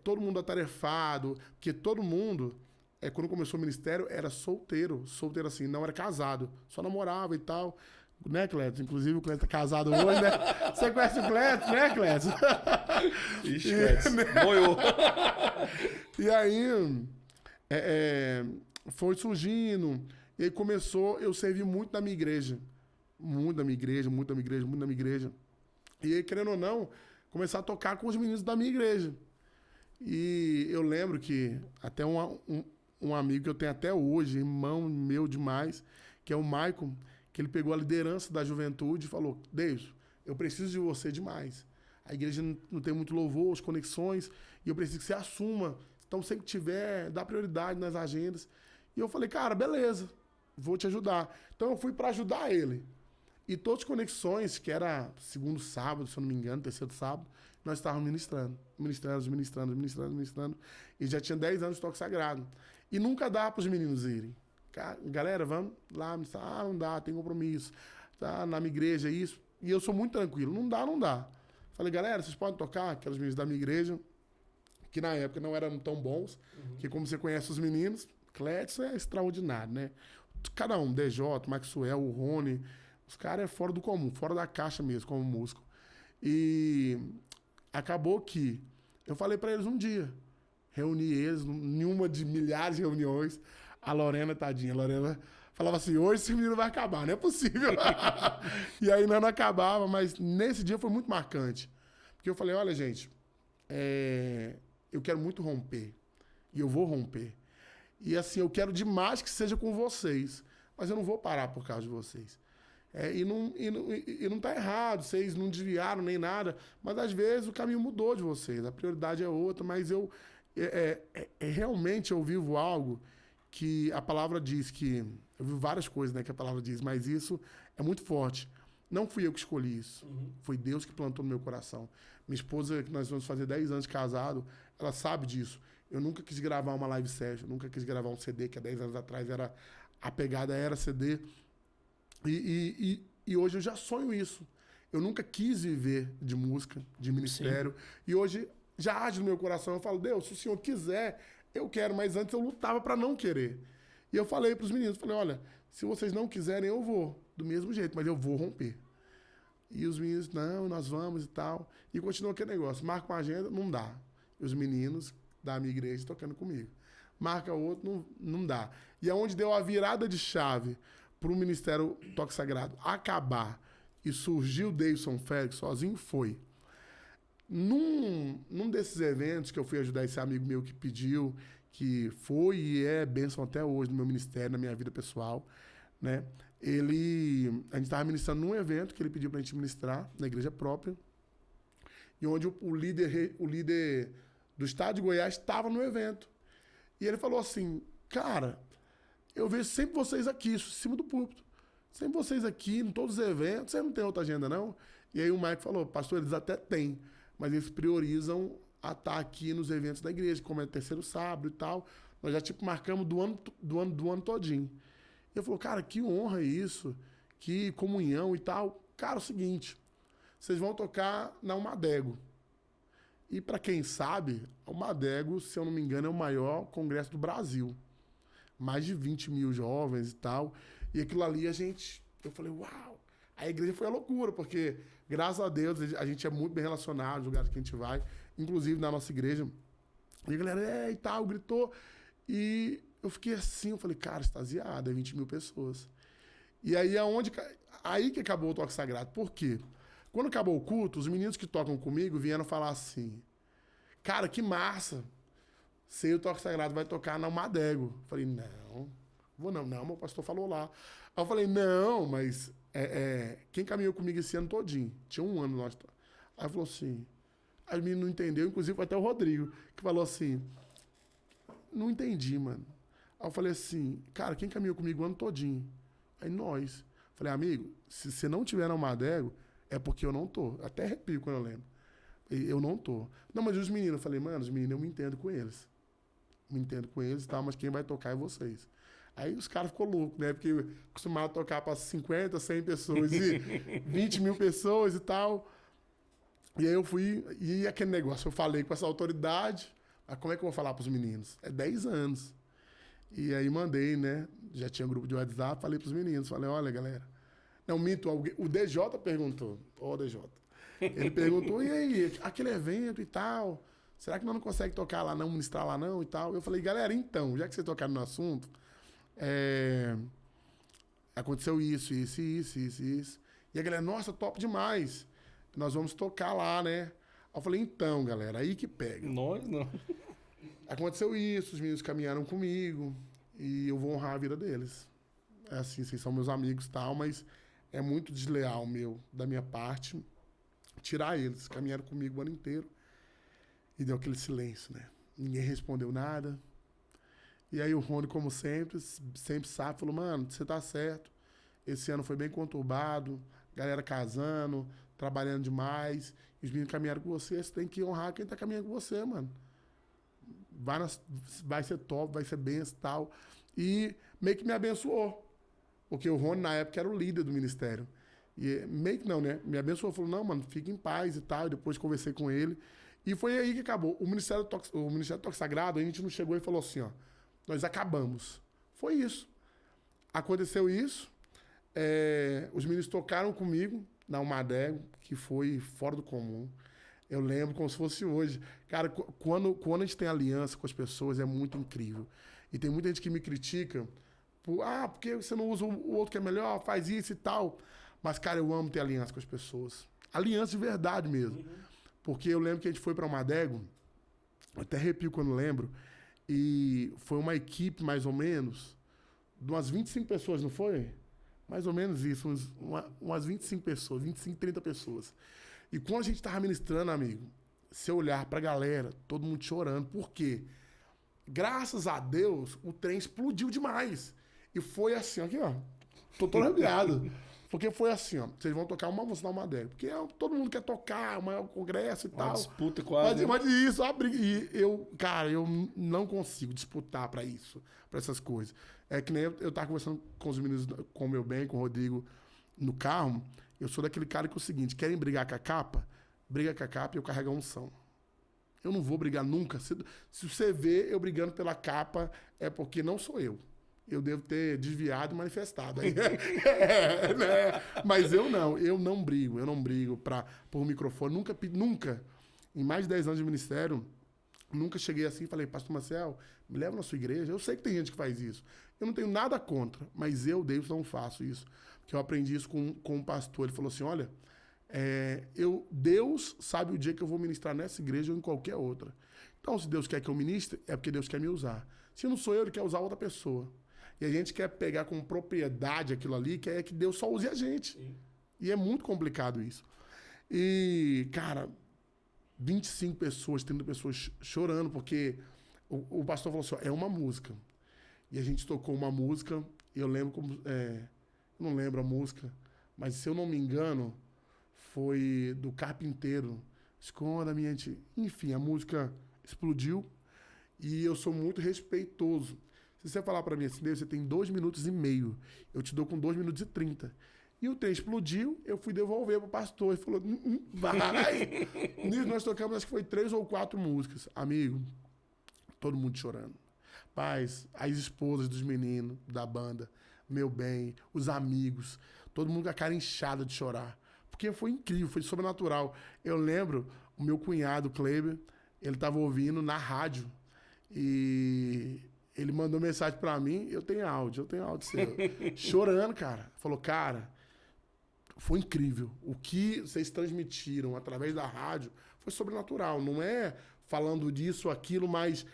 todo mundo atarefado, porque todo mundo, quando começou o ministério, era solteiro assim, não era casado, só namorava e tal. Né, Cleto? Inclusive o Cleto tá casado hoje, né? Você conhece o Cleto, né, Cleto? Ixi, Cleto, moiou. E aí, foi surgindo, e aí começou, eu servi muito na minha igreja. Muito na minha igreja. E aí, querendo ou não, começar a tocar com os meninos da minha igreja. E eu lembro que até um amigo que eu tenho até hoje, irmão meu demais, que é o Maicon, que ele pegou a liderança da juventude e falou, Deus, eu preciso de você demais. A igreja não tem muito louvor, as conexões, e eu preciso que você assuma. Então, sempre que tiver, dá prioridade nas agendas. E eu falei, cara, beleza, vou te ajudar. Então, eu fui para ajudar ele. E todas as conexões, que era segundo sábado, se eu não me engano, terceiro sábado, nós estávamos ministrando. E já tinha 10 anos de toque sagrado. E nunca dá para os meninos irem. Galera, vamos lá, não dá, tem compromisso. Tá, na minha igreja, isso. E eu sou muito tranquilo, não dá. Falei, galera, vocês podem tocar? Aquelas meninas da minha igreja, que na época não eram tão bons, que como você conhece os meninos, Clétis é extraordinário, né? Cada um, DJ, Maxwell, o Rony, os caras é fora do comum, fora da caixa mesmo, como músico. E acabou que eu falei pra eles um dia, reuni eles em uma de milhares de reuniões. A Lorena, tadinha, falava assim, hoje esse menino vai acabar, não é possível. E aí não acabava, mas nesse dia foi muito marcante. Porque eu falei, olha, gente, eu quero muito romper. E eu vou romper. E assim, eu quero demais que seja com vocês. Mas eu não vou parar por causa de vocês. E não tá errado, vocês não desviaram nem nada. Mas às vezes o caminho mudou de vocês. A prioridade é outra, mas realmente eu vivo algo que a palavra diz que... Eu vi várias coisas, né, que a palavra diz, mas isso é muito forte. Não fui eu que escolhi isso. Foi Deus que plantou no meu coração. Minha esposa, que nós vamos fazer 10 anos de casado, ela sabe disso. Eu nunca quis gravar uma live session, nunca quis gravar um CD, que há 10 anos atrás a pegada era CD. E hoje eu já sonho isso. Eu nunca quis viver de música, de ministério. Sim. E hoje já age no meu coração. Eu falo, Deus, se o Senhor quiser... Eu quero, mas antes eu lutava para não querer. E eu falei para os meninos, olha, se vocês não quiserem, eu vou, do mesmo jeito, mas eu vou romper. E os meninos, não, nós vamos e tal. E continua aquele negócio, marca uma agenda, não dá. E os meninos da minha igreja tocando comigo. Marca outro, não dá. E aonde deu a virada de chave para o Ministério Toque Sagrado acabar e surgiu o Davidson Félix sozinho, foi... Num desses eventos que eu fui ajudar esse amigo meu que pediu, que foi e é bênção até hoje no meu ministério, na minha vida pessoal, né? A gente estava ministrando num evento que ele pediu pra gente ministrar, na igreja própria, e onde o líder do estado de Goiás estava no evento. E ele falou assim, cara, eu vejo sempre vocês aqui, em cima do púlpito, sempre vocês aqui, em todos os eventos, você não tem outra agenda, não? E aí o Mike falou, pastor, eles até têm, mas eles priorizam a estar aqui nos eventos da igreja, como é terceiro sábado e tal. Nós já, marcamos do ano todinho. E eu falei, cara, que honra isso, que comunhão e tal. Cara, é o seguinte, vocês vão tocar na Almadego. E para quem sabe, a Almadego, se eu não me engano, é o maior congresso do Brasil. Mais de 20 mil jovens e tal. E aquilo ali eu falei, uau. A igreja foi a loucura, porque, graças a Deus, a gente é muito bem relacionado nos lugares que a gente vai, inclusive na nossa igreja. E a galera, e tal, gritou. E eu fiquei assim, eu falei, cara, extasiado, é 20 mil pessoas. E aí, aí que acabou o toque sagrado. Por quê? Quando acabou o culto, os meninos que tocam comigo vieram falar assim, cara, que massa, sei o toque sagrado vai tocar na Madego. Eu falei, não, vou não, meu pastor falou lá. Aí eu falei, não, mas quem caminhou comigo esse ano todinho? Tinha um ano nós. Aí falou assim, aí o menino não entendeu, inclusive foi até o Rodrigo, que falou assim, não entendi, mano. Aí eu falei assim, cara, quem caminhou comigo o ano todinho? Aí nós. Falei, amigo, se você não tiver na Madego, é porque eu não tô. Até arrepio quando eu lembro. Eu não tô. Não, mas os meninos, eu falei, mano, os meninos eu me entendo com eles. Me entendo com eles e tal, mas quem vai tocar é vocês. Aí os caras ficou loucos, né? Porque acostumado a tocar para 50, 100 pessoas e 20 mil pessoas e tal. E aí eu fui, e aquele negócio, eu falei com essa autoridade, mas como é que eu vou falar pros meninos? É 10 anos. E aí mandei, né? Já tinha um grupo de WhatsApp, falei pros meninos, falei, olha, galera. Não, minto, o DJ perguntou, DJ. Ele perguntou, e aí, aquele evento e tal, será que nós não consegue tocar lá não, ministrar lá não e tal? Eu falei, galera, então, já que vocês tocaram no assunto, aconteceu isso. E a galera, nossa, top demais. Nós vamos tocar lá, né? Aí eu falei, então, galera, aí que pega. Nós não. Aconteceu isso, os meninos caminharam comigo e eu vou honrar a vida deles. É assim, vocês são meus amigos e tal, mas é muito desleal da minha parte, tirar eles. Caminharam comigo o ano inteiro e deu aquele silêncio, né? Ninguém respondeu nada. E aí o Rony, como sempre sabe, falou, mano, você tá certo. Esse ano foi bem conturbado, galera casando, trabalhando demais. E os meninos caminharam com você, você tem que honrar quem tá caminhando com você, mano. Vai ser top, vai ser benção e tal. E meio que me abençoou. Porque o Rony, na época, era o líder do ministério. E meio que não, né? Me abençoou, falou, não, mano, fica em paz e tal. E depois conversei com ele. E foi aí que acabou. O Ministério do Toque Sagrado, a gente não chegou e falou assim, ó, nós acabamos. Foi isso. Aconteceu isso. Os meninos tocaram comigo na Almadego, que foi fora do comum. Eu lembro como se fosse hoje. Cara, quando a gente tem aliança com as pessoas, é muito incrível. E tem muita gente que me critica porque você não usa o outro que é melhor, faz isso e tal. Mas, cara, eu amo ter aliança com as pessoas. Aliança de verdade mesmo. Uhum. Porque eu lembro que a gente foi para Almadego, até arrepio quando lembro, e foi uma equipe, mais ou menos, de umas 25 pessoas, não foi? Mais ou menos isso, umas 25 pessoas, 25, 30 pessoas. E quando a gente tava ministrando, amigo, se eu olhar pra galera, todo mundo chorando. Por quê? Graças a Deus, o trem explodiu demais. E foi assim, aqui, ó. Tô todo arrepiado. Porque foi assim, ó. Vocês vão tocar uma música na Almadego. Porque todo mundo quer tocar, o maior congresso e tal. Disputa quase. Mas isso, e eu não consigo disputar pra isso, pra essas coisas. É que nem eu tava conversando com os meninos, com o meu bem, com o Rodrigo, no carro. Eu sou daquele cara que é o seguinte, querem brigar com a capa? Briga com a capa e eu carrego a unção. Eu não vou brigar nunca. Se você vê eu brigando pela capa, é porque não sou eu. Eu devo ter desviado e manifestado. Né? Mas eu não brigo por microfone. Nunca, em mais de 10 anos de ministério, nunca cheguei assim e falei, pastor Marcel, me leva na sua igreja. Eu sei que tem gente que faz isso. Eu não tenho nada contra, mas eu, Deus, não faço isso. Que eu aprendi isso com um pastor. Ele falou assim, olha, Deus sabe o dia que eu vou ministrar nessa igreja ou em qualquer outra. Então, se Deus quer que eu ministre, é porque Deus quer me usar. Se não sou eu, Ele quer usar outra pessoa. E a gente quer pegar com propriedade aquilo ali, que é que Deus só use a gente. Sim. E é muito complicado isso. E, cara, 25 pessoas, 30 pessoas chorando, porque o pastor falou assim, é uma música. E a gente tocou uma música, e eu lembro como... não lembro a música, mas se eu não me engano, foi do Carpinteiro. Esconda a minha... Enfim, a música explodiu e eu sou muito respeitoso. Se você falar para mim assim, você tem 2 minutos e meio, eu te dou com 2 minutos e 30. E o trem explodiu, eu fui devolver pro pastor. Ele falou, vai! Nisso nós tocamos, acho que foi 3 ou 4 músicas. Amigo, todo mundo chorando. Pais, as esposas dos meninos da banda, meu bem, os amigos, todo mundo com a cara inchada de chorar. Porque foi incrível, foi sobrenatural. Eu lembro, o meu cunhado, Kleber, ele estava ouvindo na rádio. E ele mandou mensagem pra mim, eu tenho áudio seu. Chorando, cara. Falou, cara, foi incrível. O que vocês transmitiram através da rádio foi sobrenatural. Não é falando disso, aquilo, mas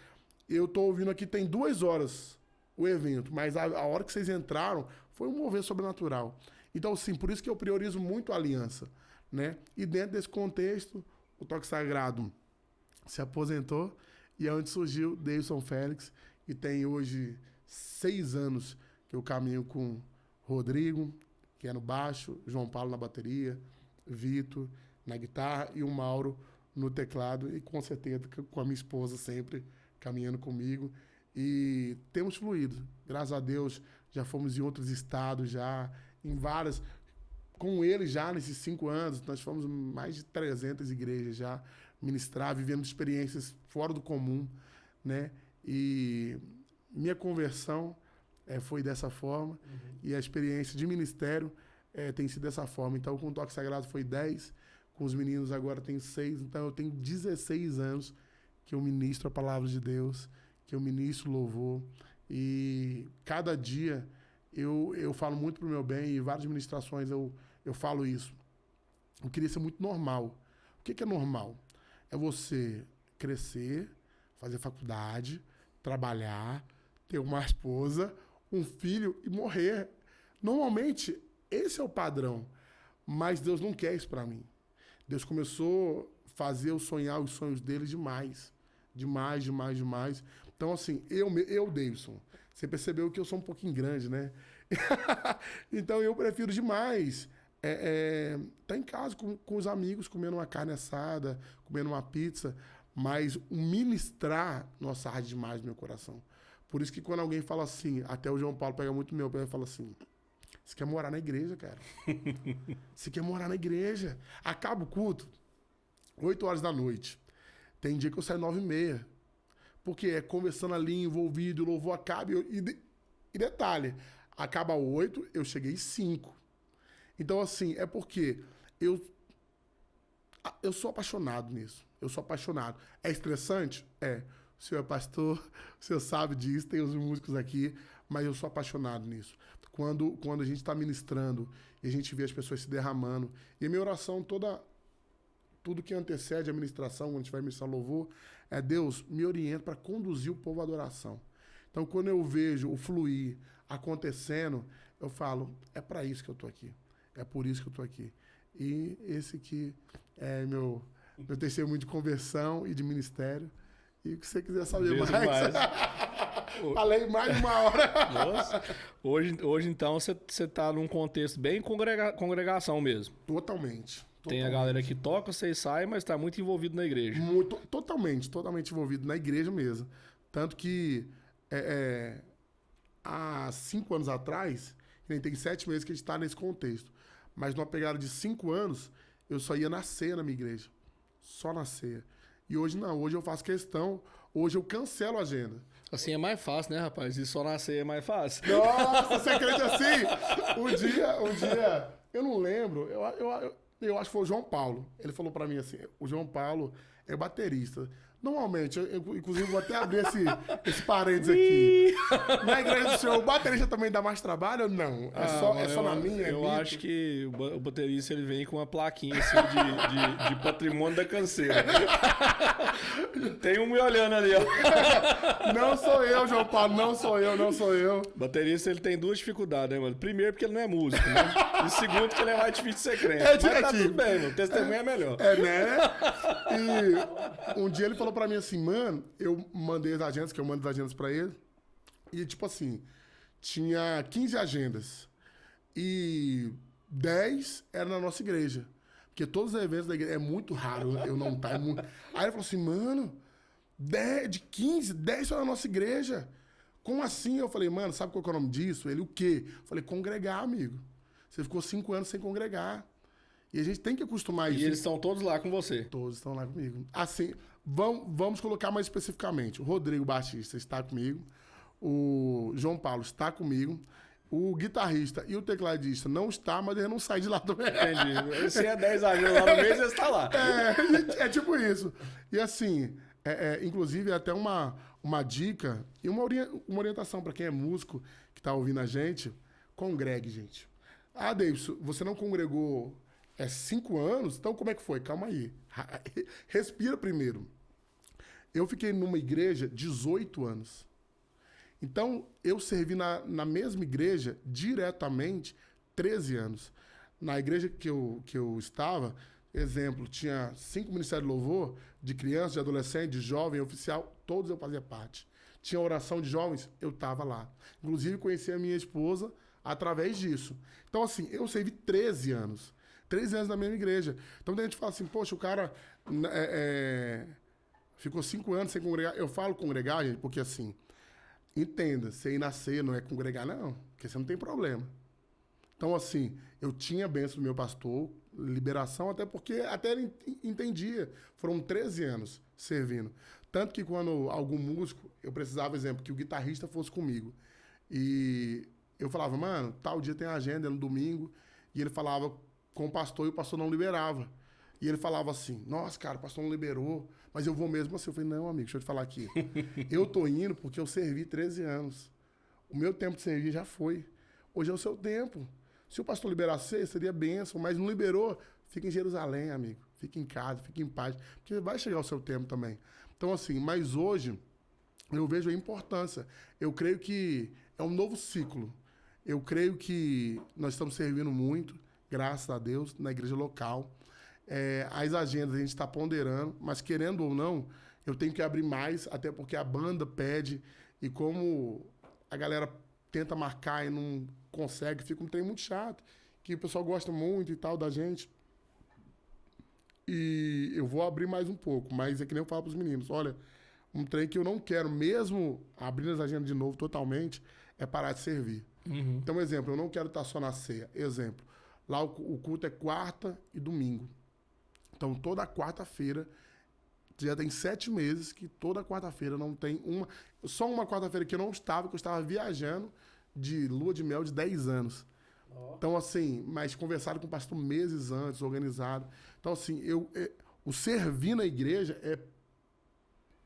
eu tô ouvindo aqui, tem 2 horas o evento, mas a hora que vocês entraram foi um mover sobrenatural. Então, sim, por isso que eu priorizo muito a aliança, né? E dentro desse contexto, o Toque Sagrado se aposentou e é onde surgiu Davidson Félix, e tem hoje 6 anos que eu caminho com Rodrigo, que é no baixo, João Paulo na bateria, Vitor na guitarra e o Mauro no teclado, e com certeza com a minha esposa sempre caminhando comigo. E temos fluído. Graças a Deus, já fomos em outros estados, já em várias... Com ele já, nesses 5 anos, nós fomos em mais de 300 igrejas já, ministrar, vivendo experiências fora do comum, né? E minha conversão foi dessa forma, e a experiência de ministério tem sido dessa forma. Então, com o Toque Sagrado foi 10, com os meninos agora tem 6, então eu tenho 16 anos que eu ministro a palavra de Deus, que eu ministro louvor, e cada dia eu falo muito pro meu bem, e várias ministrações eu falo isso. Eu queria ser muito normal. O que é normal? É você crescer, fazer faculdade, trabalhar, ter uma esposa, um filho e morrer. Normalmente, esse é o padrão. Mas Deus não quer isso para mim. Deus começou a fazer eu sonhar os sonhos dele demais. Demais, demais, demais. Então, assim, eu Davidson, você percebeu que eu sou um pouquinho grande, né? Então, eu prefiro demais tá em casa com os amigos, comendo uma carne assada, comendo uma pizza, mas o ministrar, nossa, arde demais no meu coração. Por isso que quando alguém fala assim, até o João Paulo pega muito meu pé e fala assim, você quer morar na igreja, cara? Você quer morar na igreja? Acaba o culto, 8 horas da noite. Tem dia que eu saio 9h30. Porque é conversando ali, envolvido, o louvor acaba. E detalhe, acaba 8, eu cheguei 5. Então, assim, é porque eu sou apaixonado nisso. Eu sou apaixonado. É estressante? É. O senhor é pastor, o senhor sabe disso, tem os músicos aqui, mas eu sou apaixonado nisso. Quando a gente está ministrando e a gente vê as pessoas se derramando, e a minha oração tudo que antecede a ministração, quando a gente vai ministrar louvor, é Deus me orienta para conduzir o povo à adoração. Então, quando eu vejo o fluir acontecendo, eu falo, é para isso que eu estou aqui. É por isso que eu estou aqui. E esse aqui é meu testemunho de conversão e de ministério. E o que você quiser saber mais. Falei mais de 1 hora. Nossa. Hoje então, você está num contexto bem congregação mesmo. Totalmente. Tem a galera que toca, vocês saem, mas está muito envolvido na igreja. Totalmente envolvido na igreja mesmo. Tanto que há 5 anos atrás, tem 7 meses que a gente está nesse contexto, mas numa pegada de 5 anos, eu só ia na ceia na minha igreja. Só na ceia. E hoje não, hoje eu faço questão, hoje eu cancelo a agenda. Assim é mais fácil, né, rapaz? E só na ceia é mais fácil. Nossa, você acredita assim? Um dia, eu não lembro, eu acho que foi o João Paulo. Ele falou pra mim assim, o João Paulo é baterista. Normalmente, eu inclusive vou até abrir esse parênteses aqui. Na igreja do senhor, o baterista também dá mais trabalho ou não? É só na minha? Eu acho que o baterista ele vem com uma plaquinha assim, de patrimônio da canseira. Tem um me olhando ali, ó. Não sou eu, João Paulo, não sou eu. Baterista ele tem 2 dificuldades, né, mano? Primeiro, porque ele não é músico, né? E segundo, porque ele é mais difícil de ser crente. Mas tá tudo bem, mano. O testemunho é melhor. Né? E um dia ele falou pra mim assim, mano, eu mandei as agendas, que eu mando as agendas pra ele, e tipo assim, tinha 15 agendas, e 10 eram na nossa igreja, porque todos os eventos da igreja, é muito raro eu não estar, Aí ele falou assim, mano, de 15, 10 são na nossa igreja, como assim? Eu falei, mano, sabe qual é o nome disso? Ele, o quê? Eu falei, congregar, amigo, você ficou 5 anos sem congregar, e a gente tem que acostumar isso. E eles estão todos lá com você? Todos estão lá comigo. Assim, vamos colocar mais especificamente. O Rodrigo Batista está comigo. O João Paulo está comigo. o guitarrista e o tecladista não está, mas ele não sai de lá também. Entendi. Se é 10 anos lá no mês, você está lá. É tipo isso. E assim, inclusive até uma dica e uma orientação para quem é músico que está ouvindo a gente, congregue, gente. Ah, Davidson, você não congregou 5 anos? Então como é que foi? Calma aí. Respira primeiro. Eu fiquei numa igreja 18 anos. Então, eu servi na mesma igreja diretamente 13 anos. Na igreja que eu estava, exemplo, tinha 5 ministérios de louvor, de criança, de adolescente, de jovem, oficial, todos eu fazia parte. Tinha oração de jovens, eu estava lá. Inclusive, conheci a minha esposa através disso. Então, assim, eu servi 13 anos. 13 anos na mesma igreja. Então, a gente fala assim, poxa, o cara ficou 5 anos sem congregar. Eu falo congregar, gente, porque assim, entenda, você ir nascer não é congregar, não, porque você não tem problema. Então, assim, eu tinha a bênção do meu pastor, liberação, até porque até ele entendia. Foram 13 anos servindo. Tanto que quando algum músico, eu precisava, exemplo, que o guitarrista fosse comigo. E eu falava, mano, tal dia tem agenda, no domingo, e ele falava com o pastor e o pastor não liberava. E ele falava assim, nossa, cara, o pastor não liberou, mas eu vou mesmo assim. Eu falei, não, amigo, deixa eu te falar aqui. Eu tô indo porque eu servi 13 anos. O meu tempo de servir já foi. Hoje é o seu tempo. Se o pastor liberasse você, seria bênção, mas não liberou, fica em Jerusalém, amigo. Fica em casa, fica em paz, porque vai chegar o seu tempo também. Então, assim, mas hoje eu vejo a importância. Eu creio que é um novo ciclo. Eu creio que nós estamos servindo muito, graças a Deus, na igreja local. As agendas a gente está ponderando, mas querendo ou não, eu tenho que abrir mais, até porque a banda pede, e como a galera tenta marcar e não consegue, fica um trem muito chato, que o pessoal gosta muito e tal da gente. E eu vou abrir mais um pouco, mas é que nem eu falo para os meninos, olha, um trem que eu não quero, mesmo abrindo as agendas de novo totalmente, é parar de servir. Uhum. Então, exemplo, eu não quero estar só na ceia. Exemplo, lá o culto é quarta e domingo. Então, toda quarta-feira, já tem 7 meses que toda quarta-feira não tem uma... Só uma quarta-feira que eu não estava, que eu estava viajando de lua de mel de 10 anos. Oh. Então, assim, mas conversado com o pastor meses antes, organizado. Então, assim, o servir na igreja é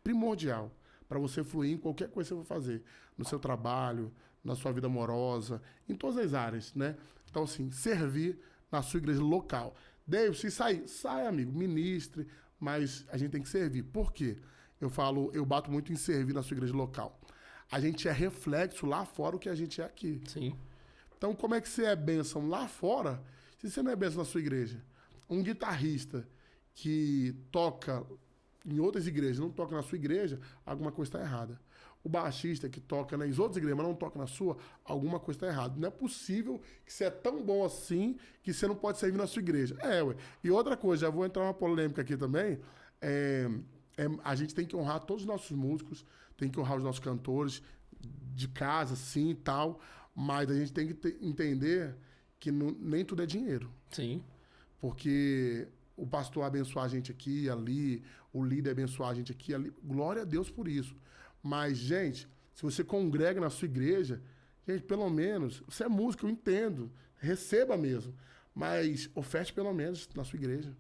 primordial para você fluir em qualquer coisa que você for fazer. No seu trabalho, na sua vida amorosa, em todas as áreas, né? Então, assim, servir na sua igreja local. David, se sair, sai, amigo, ministre, mas a gente tem que servir. Por quê? Eu bato muito em servir na sua igreja local. A gente é reflexo lá fora do que a gente é aqui. Sim. Então, como é que você é bênção lá fora, se você não é bênção na sua igreja? Um guitarrista que toca em outras igrejas, não toca na sua igreja, alguma coisa está errada. O baixista que toca nas outras igrejas, mas não toca na sua, alguma coisa está errada. Não é possível que você é tão bom assim que você não pode servir na sua igreja. Ué. E outra coisa, já vou entrar numa polêmica aqui também, a gente tem que honrar todos os nossos músicos, tem que honrar os nossos cantores de casa, sim e tal, mas a gente tem que entender que nem tudo é dinheiro. Sim. Porque o pastor abençoar a gente aqui e ali, o líder abençoar a gente aqui e ali, glória a Deus por isso. Mas, gente, se você congrega na sua igreja, gente, pelo menos, você é músico, eu entendo, receba mesmo, mas oferte pelo menos na sua igreja.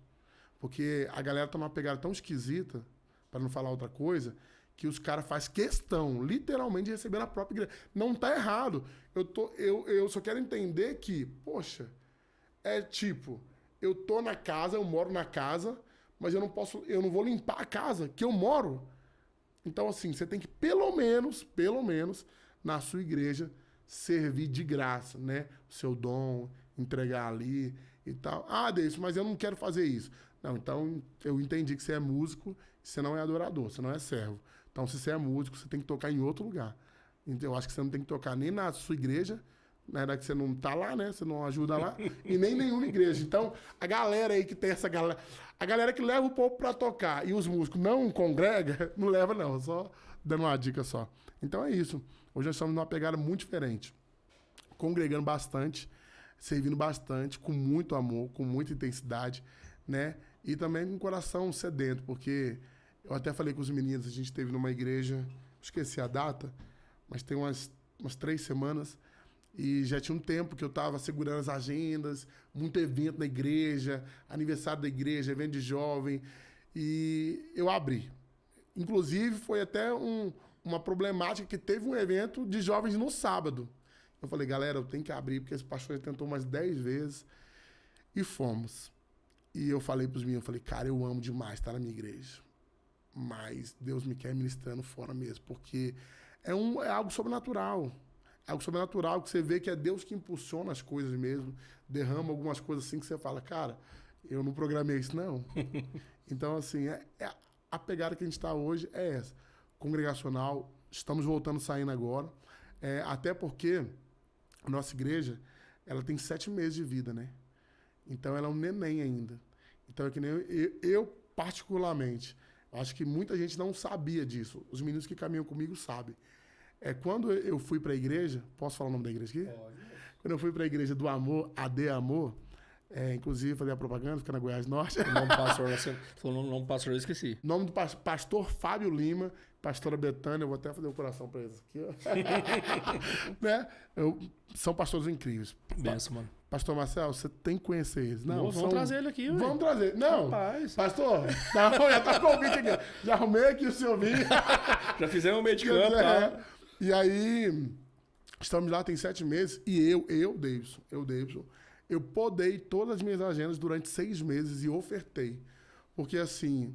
Porque a galera tá numa pegada tão esquisita, para não falar outra coisa, que os caras fazem questão, literalmente, de receber na própria igreja. Não tá errado. Eu só quero entender que, poxa, eu tô na casa, eu moro na casa, mas eu não vou limpar a casa que eu moro. Então, assim, você tem que, pelo menos, na sua igreja, servir de graça, né? O seu dom, entregar ali e tal. Ah, Deus, mas eu não quero fazer isso. Não, então, eu entendi que você é músico, você não é adorador, você não é servo. Então, se você é músico, você tem que tocar em outro lugar. Então, eu acho que você não tem que tocar nem na sua igreja, na verdade que você não tá lá, né? Você não ajuda lá, e nem nenhuma igreja. Então, a galera aí que tem essa galera... A galera que leva o povo pra tocar e os músicos não congrega, não leva não, só dando uma dica só. Então é isso. Hoje nós estamos numa pegada muito diferente. Congregando bastante, servindo bastante, com muito amor, com muita intensidade, né? E também com o coração sedento, porque eu até falei com os meninos, a gente esteve numa igreja, esqueci a data, mas tem umas 3 semanas, E já tinha um tempo que eu estava segurando as agendas, muito evento na igreja, aniversário da igreja, evento de jovem. E eu abri. Inclusive, foi até uma problemática que teve um evento de jovens no sábado. Eu falei, galera, eu tenho que abrir, porque esse pastor tentou umas 10 vezes. E fomos. E eu falei pros meninos, eu falei, cara, eu amo demais estar na minha igreja. Mas Deus me quer ministrando fora mesmo, porque é algo sobrenatural. É algo sobrenatural que você vê que é Deus que impulsiona as coisas mesmo, derrama algumas coisas assim que você fala, cara, eu não programei isso, não. Então, assim, a pegada que a gente está hoje é essa. Congregacional, estamos voltando, saindo agora. Até porque a nossa igreja, ela tem 7 meses de vida, né? Então, ela é um neném ainda. Então, é que nem eu particularmente, acho que muita gente não sabia disso. Os meninos que caminham comigo sabem. Quando eu fui para a igreja, posso falar o nome da igreja aqui? Pode. Quando eu fui para a igreja do Amor, AD Amor, inclusive fazer a propaganda, fica na Goiás Norte. O nome do pastor, você falou o nome do pastor, eu esqueci. O nome do pastor Fábio Lima, pastora Betânia, eu vou até fazer o coração para eles aqui. Né? São pastores incríveis. Benção, mano. Pastor Marcelo, você tem que conhecer eles. Não, vamos trazer ele aqui, velho. Vamos trazer. Não, rapaz. Pastor, já tá com o convite aqui. Já arrumei aqui o seu vinho. Já fizemos um meio de campo, tá? E aí, estamos lá tem 7 meses e eu, Davidson, eu podei todas as minhas agendas durante 6 meses e ofertei. Porque, assim,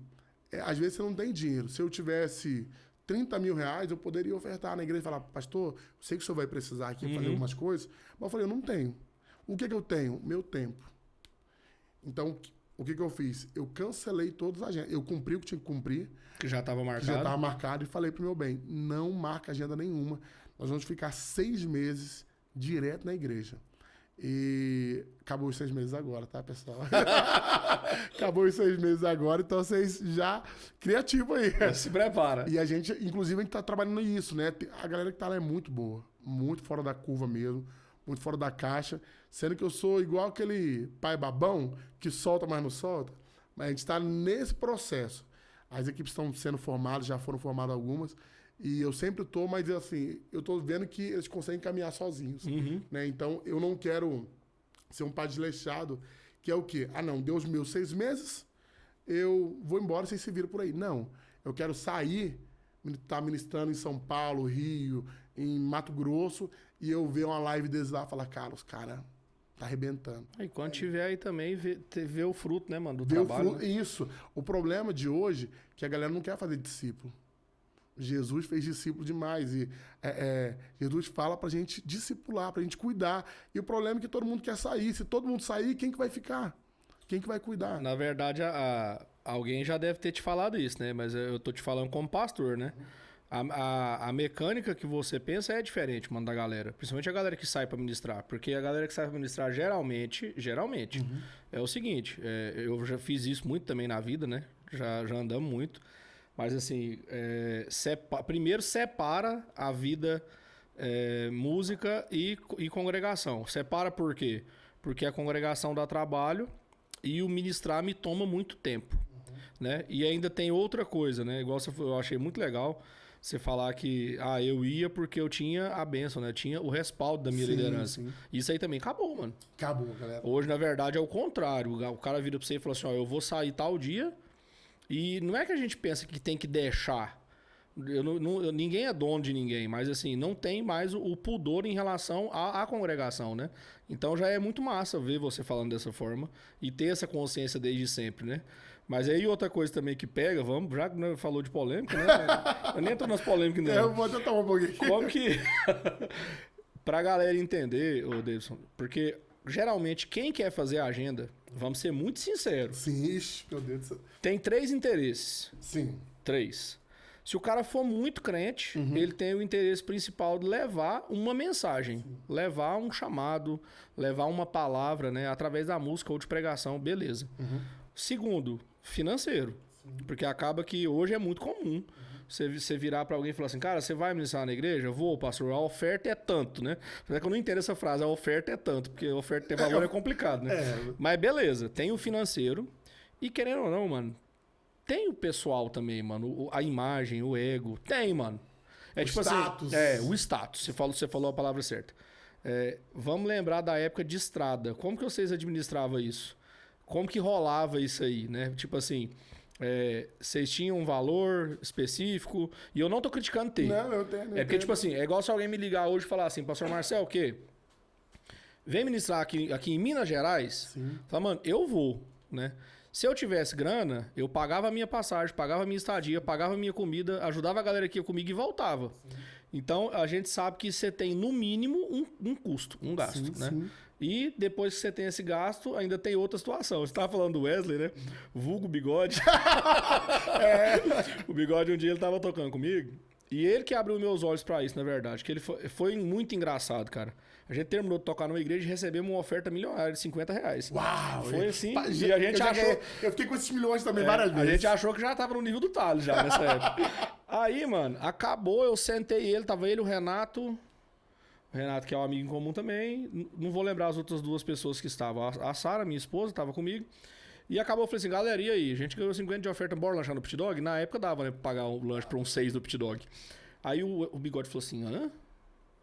às vezes você não tem dinheiro. Se eu tivesse 30 mil reais, eu poderia ofertar na igreja e falar, pastor, eu sei que o senhor vai precisar aqui fazer algumas coisas. Mas eu falei, eu não tenho. O que eu tenho? Meu tempo. Então, o que eu fiz? Eu cancelei todas as agendas. Eu cumpri o que tinha que cumprir. Que já estava marcado. Que já estava marcado e falei pro meu bem, não marca agenda nenhuma. Nós vamos ficar 6 meses direto na igreja. E acabou os 6 meses agora, tá, pessoal? Acabou os 6 meses agora, então vocês já... Criativo aí. Se prepara. E a gente, inclusive, a gente tá trabalhando nisso, né? A galera que tá lá é muito boa. Muito fora da curva mesmo. Muito fora da caixa. Sendo que eu sou igual aquele pai babão que solta, mas não solta. Mas a gente tá nesse processo. As equipes estão sendo formadas, já foram formadas algumas. E eu sempre tô, mas assim, eu tô vendo que eles conseguem caminhar sozinhos. Né? Então, eu não quero ser um pai desleixado, que é o quê? Ah, não, deu os meus 6 meses, eu vou embora, vocês se viram por aí. Não, eu quero sair, estar ministrando em São Paulo, Rio, em Mato Grosso, e eu ver uma live deles lá e falar, cara, os caras tá arrebentando. E quando tiver aí também, ver o fruto, né, mano, do ver trabalho. O fruto, né? Isso. O problema de hoje é que a galera não quer fazer discípulo. Jesus fez discípulo demais. E Jesus fala pra gente discipular, pra gente cuidar. E o problema é que todo mundo quer sair. Se todo mundo sair, quem que vai ficar? Quem que vai cuidar? Na verdade, alguém já deve ter te falado isso, né? Mas eu tô te falando como pastor, né? A mecânica que você pensa é diferente, mano, da galera. Principalmente a galera que sai pra ministrar. Porque a galera que sai pra ministrar, geralmente, é o seguinte. Eu já fiz isso muito também na vida, né? Já andamos muito. Mas, assim, primeiro separa a vida música e congregação. Separa por quê? Porque a congregação dá trabalho e o ministrar me toma muito tempo. Né? E ainda tem outra coisa, né? Igual eu achei muito legal você falar que eu ia porque eu tinha a bênção, né? Tinha o respaldo da minha liderança. Sim. Isso aí também acabou, mano. Acabou, galera. Hoje, na verdade, é o contrário. O cara vira pra você e fala assim, eu vou sair tal dia. E não é que a gente pensa que tem que deixar. Ninguém é dono de ninguém, mas assim, não tem mais o pudor em relação à congregação, né? Então já é muito massa ver você falando dessa forma e ter essa consciência desde sempre, né? Mas aí outra coisa também que pega, já que falou de polêmica, né? Eu nem entro nas polêmicas ainda. Eu vou tentar um pouquinho. Como que... Pra galera entender, ô Davidson, porque geralmente quem quer fazer a agenda, vamos ser muito sinceros. Sim, meu Deus do céu. Tem 3 interesses. Sim. 3. Se o cara for muito crente, ele tem o interesse principal de levar uma mensagem, levar um chamado, levar uma palavra, né, através da música ou de pregação, beleza. Segundo, financeiro. Porque acaba que hoje é muito comum você virar para alguém e falar assim, cara, você vai ministrar na igreja? Vou, pastor, a oferta é tanto, né? Apesar que eu não entendo essa frase, a oferta é tanto, porque a oferta ter valor é complicado, né? Mas beleza, tem o financeiro e querendo ou não, mano, tem o pessoal também, mano, a imagem, o ego, tem, mano. O tipo status. assim, o status, você falou a palavra certa. Vamos lembrar da época de estrada. Como que vocês administravam isso? Como que rolava isso aí, né? Tipo assim, vocês tinham um valor específico, e eu não tô criticando ter. Não, eu tenho. Porque, tipo assim, é igual se alguém me ligar hoje e falar assim, pastor Marcel, o quê? Vem ministrar aqui em Minas Gerais. Sim. Fala, mano, eu vou, né? Se eu tivesse grana, eu pagava a minha passagem, pagava a minha estadia, pagava a minha comida, ajudava a galera que ia comigo e voltava. Sim. Então, a gente sabe que você tem, no mínimo, um custo, um gasto, né? Sim. E depois que você tem esse gasto, ainda tem outra situação. Você estava falando do Wesley, né? Vulgo Bigode. O Bigode, um dia, ele estava tocando comigo. E ele que abriu meus olhos para isso, na verdade. Que ele foi muito engraçado, cara. A gente terminou de tocar numa igreja e recebemos uma oferta milionária de R$50. Uau! Foi assim. E a gente achou... Eu fiquei com esses milhões também várias vezes. A gente achou que já tava no nível do Thales já nessa época. Aí, mano, acabou, eu sentei ele, tava ele e o Renato. O Renato, que é um amigo em comum também. Não vou lembrar as outras duas pessoas que estavam. A Sara, minha esposa, tava comigo. E acabou, eu falei assim, galera, e aí? A gente ganhou 50 de oferta, bora lanchar no Pit Dog? Na época dava, né, pra pagar um lanche pra uns 6 do Pit Dog. Aí o Bigode falou assim, hã? Eu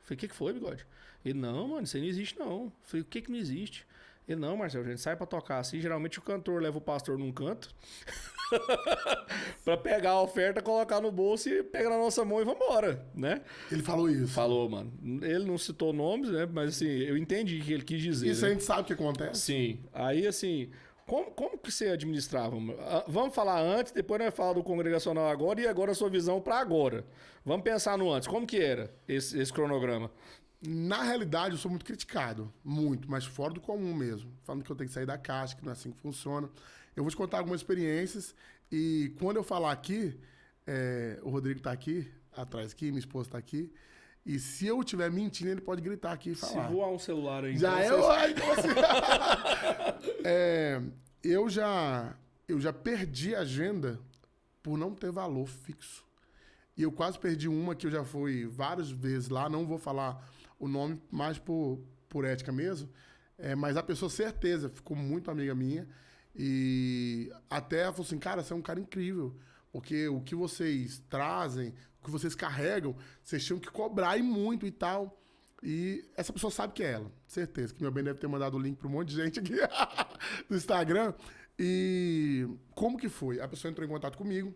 falei, o que foi, Bigode? Ele, não, mano, isso aí não existe, não. Eu falei, o que não existe? Ele, não, Marcelo, a gente sai pra tocar assim, geralmente o cantor leva o pastor num canto pra pegar a oferta, colocar no bolso e pegar na nossa mão e vambora, né? Ele falou isso? Falou, mano. Ele não citou nomes, né? Mas assim, eu entendi o que ele quis dizer. Isso, né? A gente sabe o que acontece. Sim. Aí, assim... Como que você administrava? Vamos falar antes, depois nós vamos falar do congregacional agora e agora a sua visão para agora. Vamos pensar no antes. Como que era esse cronograma? Na realidade, eu sou muito criticado. Muito, mas fora do comum mesmo. Falando que eu tenho que sair da caixa, que não é assim que funciona. Eu vou te contar algumas experiências e quando eu falar aqui, o Rodrigo está aqui, atrás aqui, minha esposa está aqui, e se eu estiver mentindo, ele pode gritar aqui e falar. Se voar um celular aí... Já então, assim, eu já perdi a agenda por não ter valor fixo. E eu quase perdi uma que eu já fui várias vezes lá, não vou falar o nome, mais por ética mesmo, mas a pessoa, certeza, ficou muito amiga minha, e até ela falou assim, cara, você é um cara incrível, porque o que vocês trazem, o que vocês carregam, vocês tinham que cobrar e muito e tal. E essa pessoa sabe que é ela, certeza, que meu bem deve ter mandado o link para um monte de gente aqui no Instagram. E como que foi? A pessoa entrou em contato comigo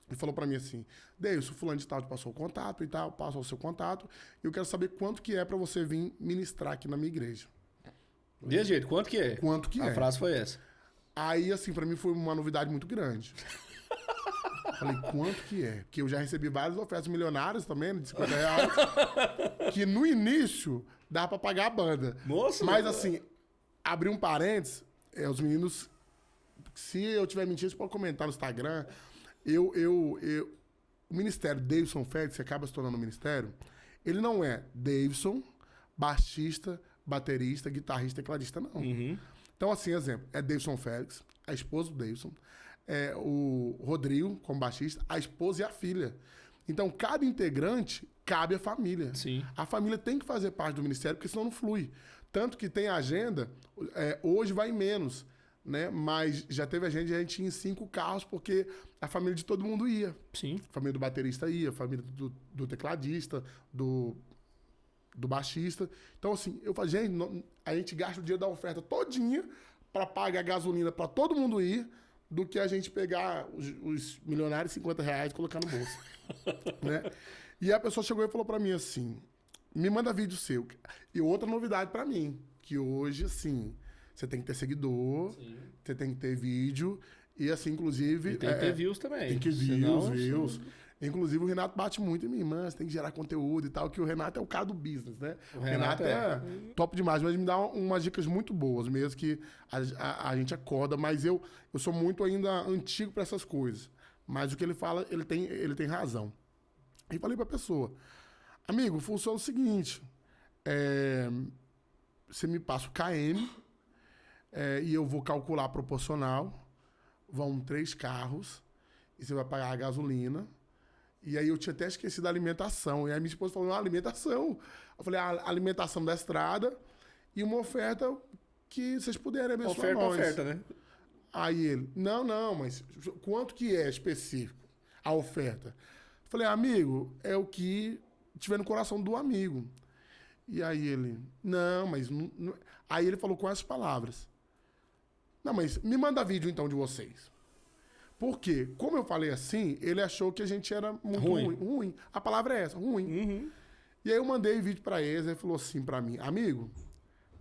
e falou para mim assim, Deilson, fulano de tal te passou o contato e tal, passou o seu contato, e eu quero saber quanto que é para você vir ministrar aqui na minha igreja. Desse jeito, quanto que é? Quanto que é? A frase foi essa. Aí, assim, para mim foi uma novidade muito grande. Falei, quanto que é? Porque eu já recebi várias ofertas milionárias também, de R$50, que no início dava pra pagar a banda. Nossa! Mas assim, abrir um parênteses, os meninos, se eu tiver mentindo, você pode comentar no Instagram. O ministério Davidson Félix, que acaba se tornando um ministério, ele não é Davidson, baixista, baterista, guitarrista, tecladista, não. Uhum. Então, assim, exemplo, é Davidson Félix, a esposa do Davidson, o Rodrigo, como baixista, a esposa e a filha. Então, cada integrante cabe à família. Sim. A família tem que fazer parte do ministério, porque senão não flui. Tanto que tem agenda, hoje vai menos, né? Mas já teve a gente ia em 5 carros, porque a família de todo mundo ia. Sim. A família do baterista ia, a família do tecladista, do baixista. Então, assim, eu falei, gente, a gente gasta o dinheiro da oferta todinha para pagar gasolina para todo mundo ir, do que a gente pegar os milionários R$50 e colocar no bolso. Né? E a pessoa chegou e falou para mim assim, me manda vídeo seu. E outra novidade para mim, que hoje, assim, você tem que ter seguidor, Sim. Você tem que ter vídeo, e assim, inclusive... E tem que ter views também. Tem que ter views. Inclusive, o Renato bate muito em mim, mano, você tem que gerar conteúdo e tal, que o Renato é o cara do business, né? O Renato é top demais, mas ele me dá umas dicas muito boas, mesmo que a gente acorda, mas eu sou muito ainda antigo para essas coisas. Mas o que ele fala, ele tem razão. E falei pra pessoa, amigo, funciona o seguinte, você me passa o KM, e eu vou calcular proporcional, vão 3 carros, e você vai pagar a gasolina. E aí eu tinha até esquecido da alimentação. E aí minha esposa falou, alimentação. Eu falei, a alimentação da estrada e uma oferta que vocês puderem abençoar nós. Oferta, né? Aí ele, não, mas quanto que é específico a oferta? Eu falei, amigo, é o que tiver no coração do amigo. E aí ele, não, mas... Aí ele falou com essas palavras. Não, mas me manda vídeo então de vocês. Por quê? Como eu falei assim, ele achou que a gente era muito ruim. A palavra é essa, ruim. Uhum. E aí eu mandei vídeo pra eles, ele falou assim pra mim, amigo,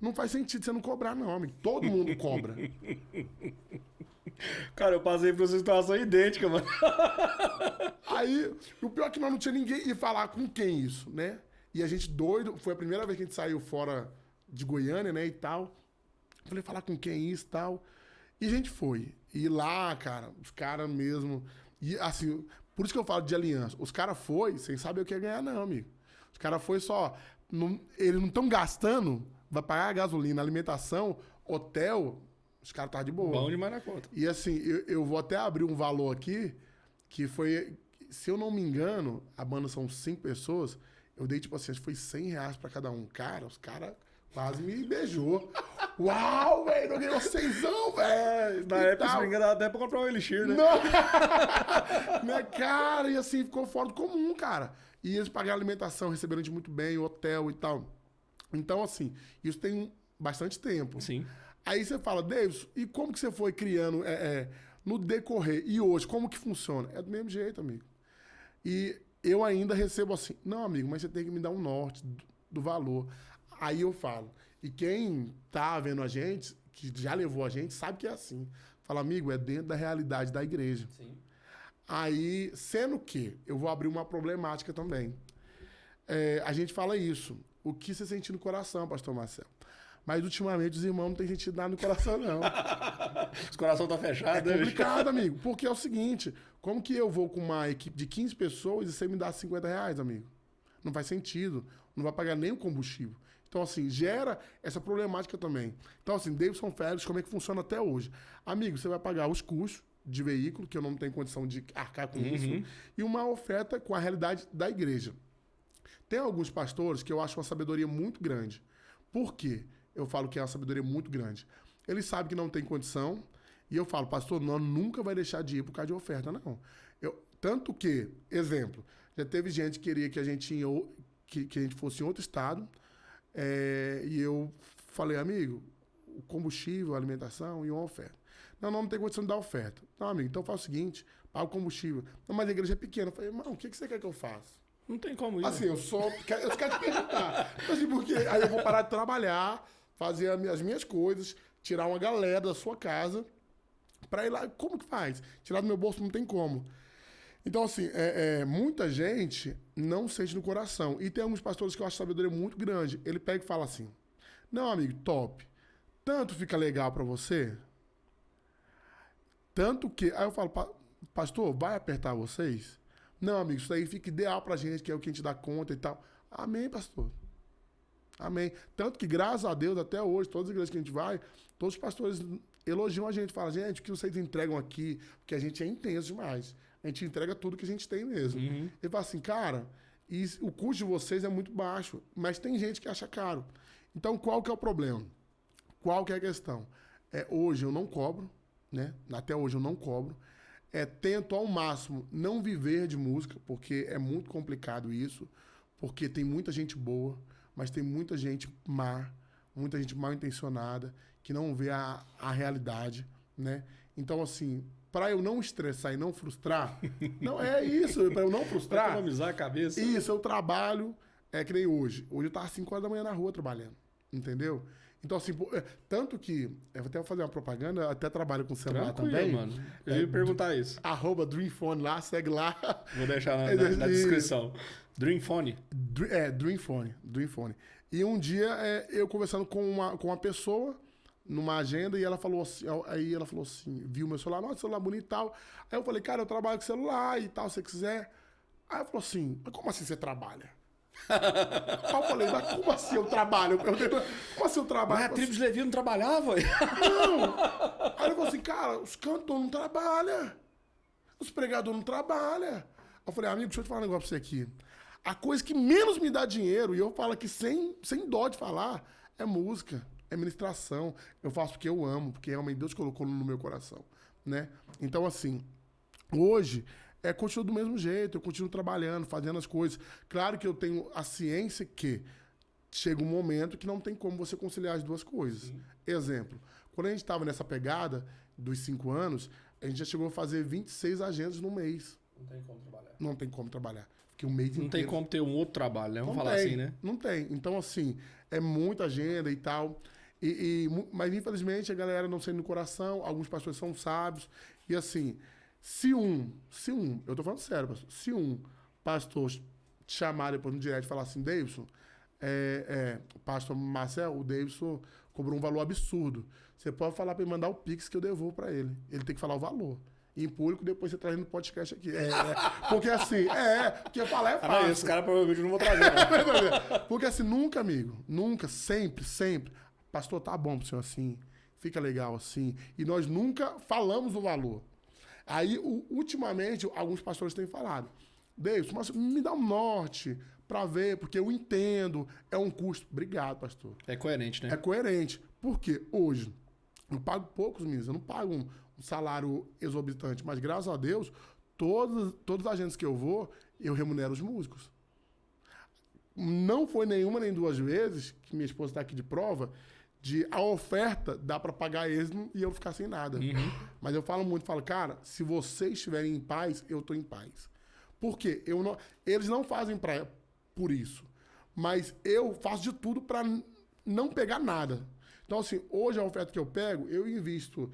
não faz sentido você não cobrar não, amigo. Todo mundo cobra. Cara, eu passei por uma situação idêntica, mano. Aí, o pior é que nós não tinha ninguém ia falar com quem isso, né? E a gente doido, foi a primeira vez que a gente saiu fora de Goiânia, né, e tal. Falei, falar com quem isso e tal. E a gente foi. E lá, cara, os caras mesmo... E assim, por isso que eu falo de aliança. Os caras foi sem saber o que ia ganhar, não, amigo. Os caras foi só... eles não estão gastando, vai pagar a gasolina, alimentação, hotel... Os caras estavam de boa. Bom demais na conta. E assim, eu vou até abrir um valor aqui, que foi... Se eu não me engano, a banda são 5 pessoas, eu dei, tipo assim, acho que foi R$100 pra cada um. Cara, os caras quase me beijou. Uau, velho, eu ganhei cenzão, velho. Na época, se me engano, até pra comprar um Elixir, né? Não. Né, cara, e assim, ficou fora do comum, cara. E eles pagaram alimentação, receberam a gente muito bem, hotel e tal. Então, assim, isso tem bastante tempo. Sim. Aí você fala, Davis, e como que você foi criando no decorrer? E hoje, como que funciona? É do mesmo jeito, amigo. E eu ainda recebo assim, não, amigo, mas você tem que me dar um norte do valor. Aí eu falo, e quem tá vendo a gente, que já levou a gente, sabe que é assim. Fala, amigo, é dentro da realidade da igreja. Sim. Aí, sendo que eu vou abrir uma problemática também. A gente fala isso. O que você sente no coração, pastor Marcelo? Mas ultimamente os irmãos não têm sentido nada no coração, não. Os coração tá fechado. É complicado, amigo. Porque é o seguinte, como que eu vou com uma equipe de 15 pessoas e você me dá R$50, amigo? Não faz sentido. Não vai pagar nem o combustível. Então, assim, gera essa problemática também. Então, assim, Davidson Félix, como é que funciona até hoje? Amigo, você vai pagar os custos de veículo, que eu não tenho condição de arcar com isso, e uma oferta com a realidade da igreja. Tem alguns pastores que eu acho uma sabedoria muito grande. Por quê? Eu falo que é uma sabedoria muito grande. Ele sabe que não tem condição, e eu falo, pastor, nós nunca vai deixar de ir por causa de oferta, não. Tanto que, exemplo, já teve gente que queria que a gente, que a gente fosse em outro estado, e eu falei, amigo, o combustível, a alimentação e uma oferta. Não tem condição de dar oferta. Não, amigo, então faz o seguinte, paga o combustível. Não, mas a igreja é pequena. Eu falei, irmão, o que você quer que eu faça? Não tem como ir. Assim, eu quero te perguntar. Assim, porque aí eu vou parar de trabalhar, fazer as minhas coisas, tirar uma galera da sua casa pra ir lá. Como que faz? Tirar do meu bolso não tem como. Então, assim, muita gente não sente no coração. E tem alguns pastores que eu acho sabedoria muito grande. Ele pega e fala assim, não, amigo, top. Tanto fica legal pra você, tanto que... Aí eu falo, pastor, vai apertar vocês? Não, amigo, isso aí fica ideal pra gente, que é o que a gente dá conta e tal. Amém, pastor. Amém. Tanto que, graças a Deus, até hoje, todas as igrejas que a gente vai, todos os pastores elogiam a gente. Falam, gente, o que vocês entregam aqui, porque a gente é intenso demais. A gente entrega tudo que a gente tem mesmo. Ele fala assim, cara, o custo de vocês é muito baixo, mas tem gente que acha caro. Então, qual que é o problema? Qual que é a questão? Hoje eu não cobro, né? Até hoje eu não cobro. Tento ao máximo não viver de música, porque é muito complicado isso, porque tem muita gente boa, mas tem muita gente má, muita gente mal intencionada, que não vê a realidade, né? Então, assim, para eu não estressar e não frustrar, não é isso, para eu não frustrar... Pra economizar a cabeça. Isso, eu trabalho, que nem hoje. Hoje eu tava às 5 horas da manhã na rua trabalhando, entendeu? Então, assim, tanto que, eu até vou fazer uma propaganda, eu até trabalho com celular também. Mano. Eu ia perguntar isso. @Dreamphone lá, segue lá. Vou deixar na descrição. Dreamphone. Dreamphone. E um dia, eu conversando com uma pessoa, numa agenda, e ela falou assim, viu meu celular, nossa, celular bonito e tal. Aí eu falei, cara, eu trabalho com celular e tal, se você quiser. Aí ela falou assim, mas como assim você trabalha? Aí eu falei, mas como assim eu trabalho? Como assim eu trabalho? Mas a tribo de Levi não trabalhava? Não! Aí ele falou assim, cara, os cantores não trabalham. Os pregadores não trabalham. Eu falei, amigo, deixa eu te falar um negócio pra você aqui. A coisa que menos me dá dinheiro, e eu falo aqui sem dó de falar, é música, é ministração. Eu faço porque eu amo, porque realmente Deus colocou no meu coração, né? Então, assim, hoje... continuo do mesmo jeito, eu continuo trabalhando, fazendo as coisas. Claro que eu tenho a ciência que chega um momento que não tem como você conciliar as duas coisas. Sim. Exemplo, quando a gente estava nessa pegada dos 5 anos, a gente já chegou a fazer 26 agendas no mês. Não tem como trabalhar. Não tem como trabalhar. Fiquei um mês inteiro. Não tem como ter um outro trabalho, né? Vamos falar assim, né? Não tem. Então, assim, é muita agenda e tal. Mas, infelizmente, a galera não sente no coração, alguns pastores são sábios. E, assim, se um, eu tô falando sério, pastor, se um pastor te chamar depois no direct e falar assim, Davidson, pastor Marcel, o Davidson cobrou um valor absurdo. Você pode falar para ele mandar o Pix que eu devolvo para ele. Ele tem que falar o valor. Em público, depois você traz no podcast aqui. Porque assim, porque falar é fácil. Esse cara provavelmente não vou trazer, não. Porque assim, nunca, amigo, nunca, sempre, pastor, tá bom pro senhor assim, fica legal assim. E nós nunca falamos do valor. Aí, ultimamente, alguns pastores têm falado, Deus, mas me dá um norte pra ver, porque eu entendo, é um custo. Obrigado, pastor. É coerente, né? É coerente. Porque hoje, eu pago poucos, meninos, eu não pago um salário exorbitante, mas graças a Deus, todas as agências que eu vou, eu remunero os músicos. Não foi nenhuma nem duas vezes, que minha esposa está aqui de prova, de a oferta dá para pagar eles e eu ficar sem nada. Uhum. Mas eu falo, cara, se vocês estiverem em paz, eu estou em paz. Por quê? Eles não fazem por isso, mas eu faço de tudo para não pegar nada. Então, assim, hoje a oferta que eu pego, eu invisto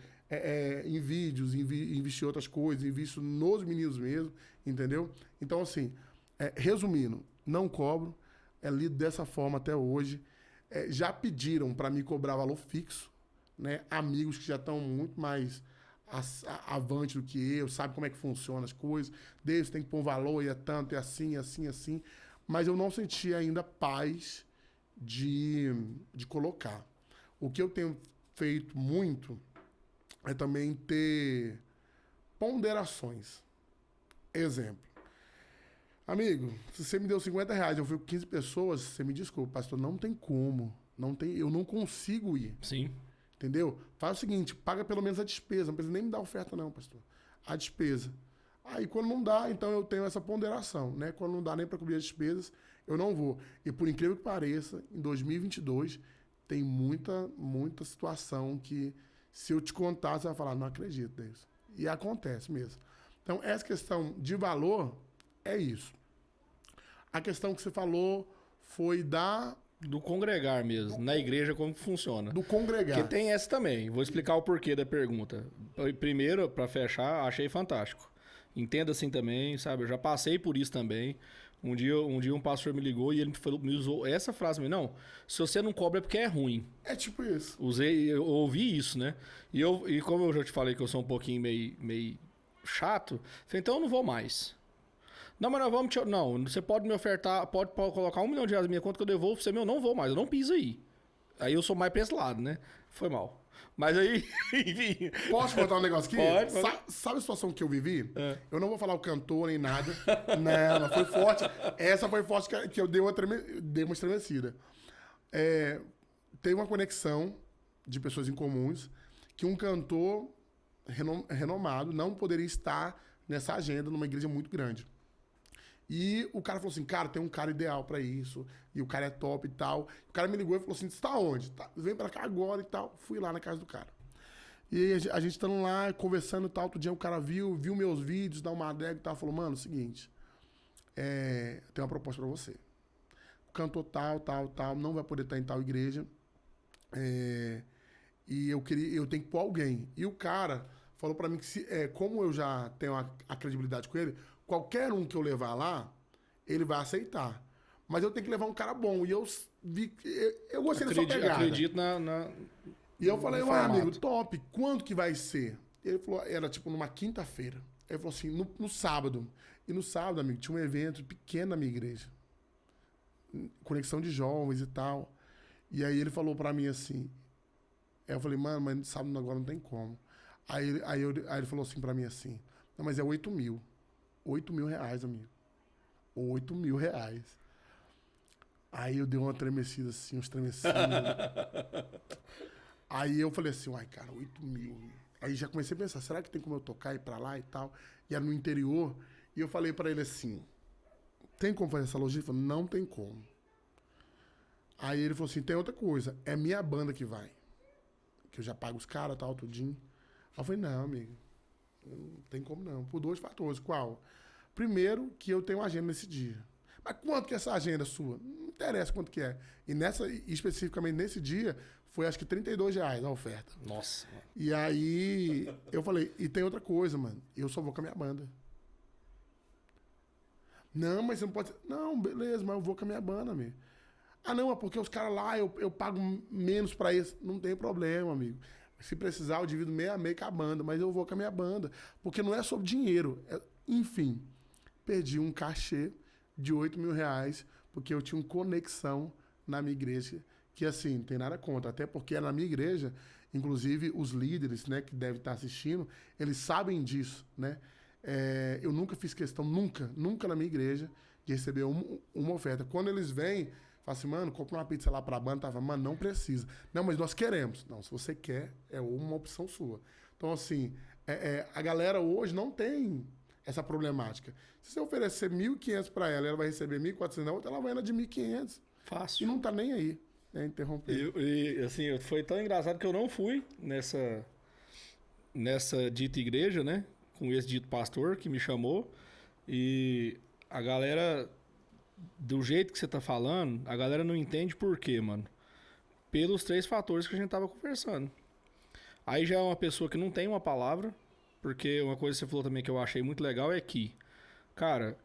em vídeos, investir em outras coisas, invisto nos meninos mesmo, entendeu? Então, assim, resumindo, não cobro, lido dessa forma até hoje. Já pediram para me cobrar valor fixo, né? Amigos que já estão muito mais avante do que eu, sabe como é que funciona as coisas. Deus tem que pôr um valor e é tanto, é assim, assim, assim. Mas eu não senti ainda paz de colocar. O que eu tenho feito muito é também ter ponderações. Exemplo. Amigo, se você me deu R$50, eu fui com 15 pessoas, você me desculpa, pastor, não tem como. Eu não consigo ir. Sim. Entendeu? Faz o seguinte, paga pelo menos a despesa. Não precisa nem me dar oferta não, pastor. A despesa. Aí quando não dá, então eu tenho essa ponderação, né? Quando não dá nem para cobrir as despesas, eu não vou. E por incrível que pareça, em 2022, tem muita situação que, se eu te contar, você vai falar, não acredito, Deus. E acontece mesmo. Então, essa questão de valor é isso. A questão que você falou foi do congregar mesmo, na igreja, como que funciona. Do congregar. Porque tem essa também. Vou explicar o porquê da pergunta. Primeiro, para fechar, achei fantástico. Entenda assim também, sabe? Eu já passei por isso também. Um dia um pastor me ligou e ele me usou essa frase. Não, se você não cobra é porque é ruim. É tipo isso. Eu ouvi isso, né? E como eu já te falei que eu sou um pouquinho meio chato, falei, então eu não vou mais. Não, mas nós vamos... Não, você pode me ofertar, pode colocar R$1 milhão na minha conta que eu devolvo pra você, eu não vou mais, eu não piso aí. Aí eu sou mais pra esse lado, né? Foi mal. Mas aí, enfim... Posso botar um negócio aqui? Pode. Sabe a situação que eu vivi? Eu não vou falar o cantor nem nada. Não, foi forte. Essa foi forte que eu dei uma estremecida. Teve uma conexão de pessoas em comuns que um cantor renomado não poderia estar nessa agenda numa igreja muito grande. E o cara falou assim, cara, tem um cara ideal pra isso, e o cara é top e tal. O cara me ligou e falou assim, você tá onde? Vem pra cá agora e tal. Fui lá na casa do cara. E a gente estando lá, conversando e tal, outro dia o cara viu meus vídeos, dá uma adega e tal, falou, mano, seguinte, tem uma proposta pra você. O cantor tal, não vai poder estar em tal igreja, e eu tenho que pôr alguém. E o cara falou pra mim que, como eu já tenho a credibilidade com ele, qualquer um que eu levar lá, ele vai aceitar. Mas eu tenho que levar um cara bom. E eu gostei da sua pegada. Acredito E eu falei, ué, amigo, top. Quando que vai ser? Ele falou, era tipo numa quinta-feira. Ele falou assim, no sábado. E no sábado, amigo, tinha um evento pequeno na minha igreja. Conexão de jovens e tal. E aí ele falou pra mim assim. Aí eu falei, mano, mas sábado agora não tem como. Aí ele falou assim pra mim assim, não, mas é 8 mil. R$8.000, amigo. R$8.000. Aí eu dei uma tremecida assim, uns tremecidos. Aí eu falei assim, uai, cara, 8 mil. Aí já comecei a pensar, será que tem como eu tocar e ir pra lá e tal? E era no interior. E eu falei pra ele assim, tem como fazer essa logística? Não tem como. Aí ele falou assim, tem outra coisa, é minha banda que vai. Que eu já pago os caras, tal, tudinho. Aí eu falei, não, amigo, não tem como não. Por 2 fatores. Qual? Primeiro, que eu tenho uma agenda nesse dia. Mas quanto que é essa agenda sua? Não interessa quanto que é. E especificamente nesse dia, foi acho que R$ 32 a oferta. Nossa. E aí, eu falei, e tem outra coisa, mano. Eu só vou com a minha banda. Não, mas você não pode... Não, beleza, mas eu vou com a minha banda, amigo. Ah, não, é porque os caras lá, eu pago menos pra isso. Não tem problema, amigo. Se precisar, eu divido meio a meio com a banda, mas eu vou com a minha banda. Porque não é sobre dinheiro. Enfim, perdi um cachê de R$ 8.000, porque eu tinha uma conexão na minha igreja, que assim, não tem nada contra. Até porque na minha igreja, inclusive os líderes, né, que devem estar assistindo, eles sabem disso, né? Eu nunca fiz questão, nunca na minha igreja, de receber uma oferta. Quando eles vêm... Fala assim, mano, compra uma pizza lá pra banda. Tava, mano, não precisa. Não, mas nós queremos. Não, se você quer, é uma opção sua. Então, assim, a galera hoje não tem essa problemática. Se você oferecer 1.500 pra ela, ela vai receber 1.400 na outra, ela vai na de 1.500. Fácil. E não tá nem aí, né? Interromper. E assim, foi tão engraçado que eu não fui nessa dita igreja, né? Com esse dito pastor que me chamou. E a galera... Do jeito que você tá falando, a galera não entende por quê, mano. Pelos 3 fatores que a gente tava conversando. Aí já é uma pessoa que não tem uma palavra, porque uma coisa que você falou também que eu achei muito legal é que, cara,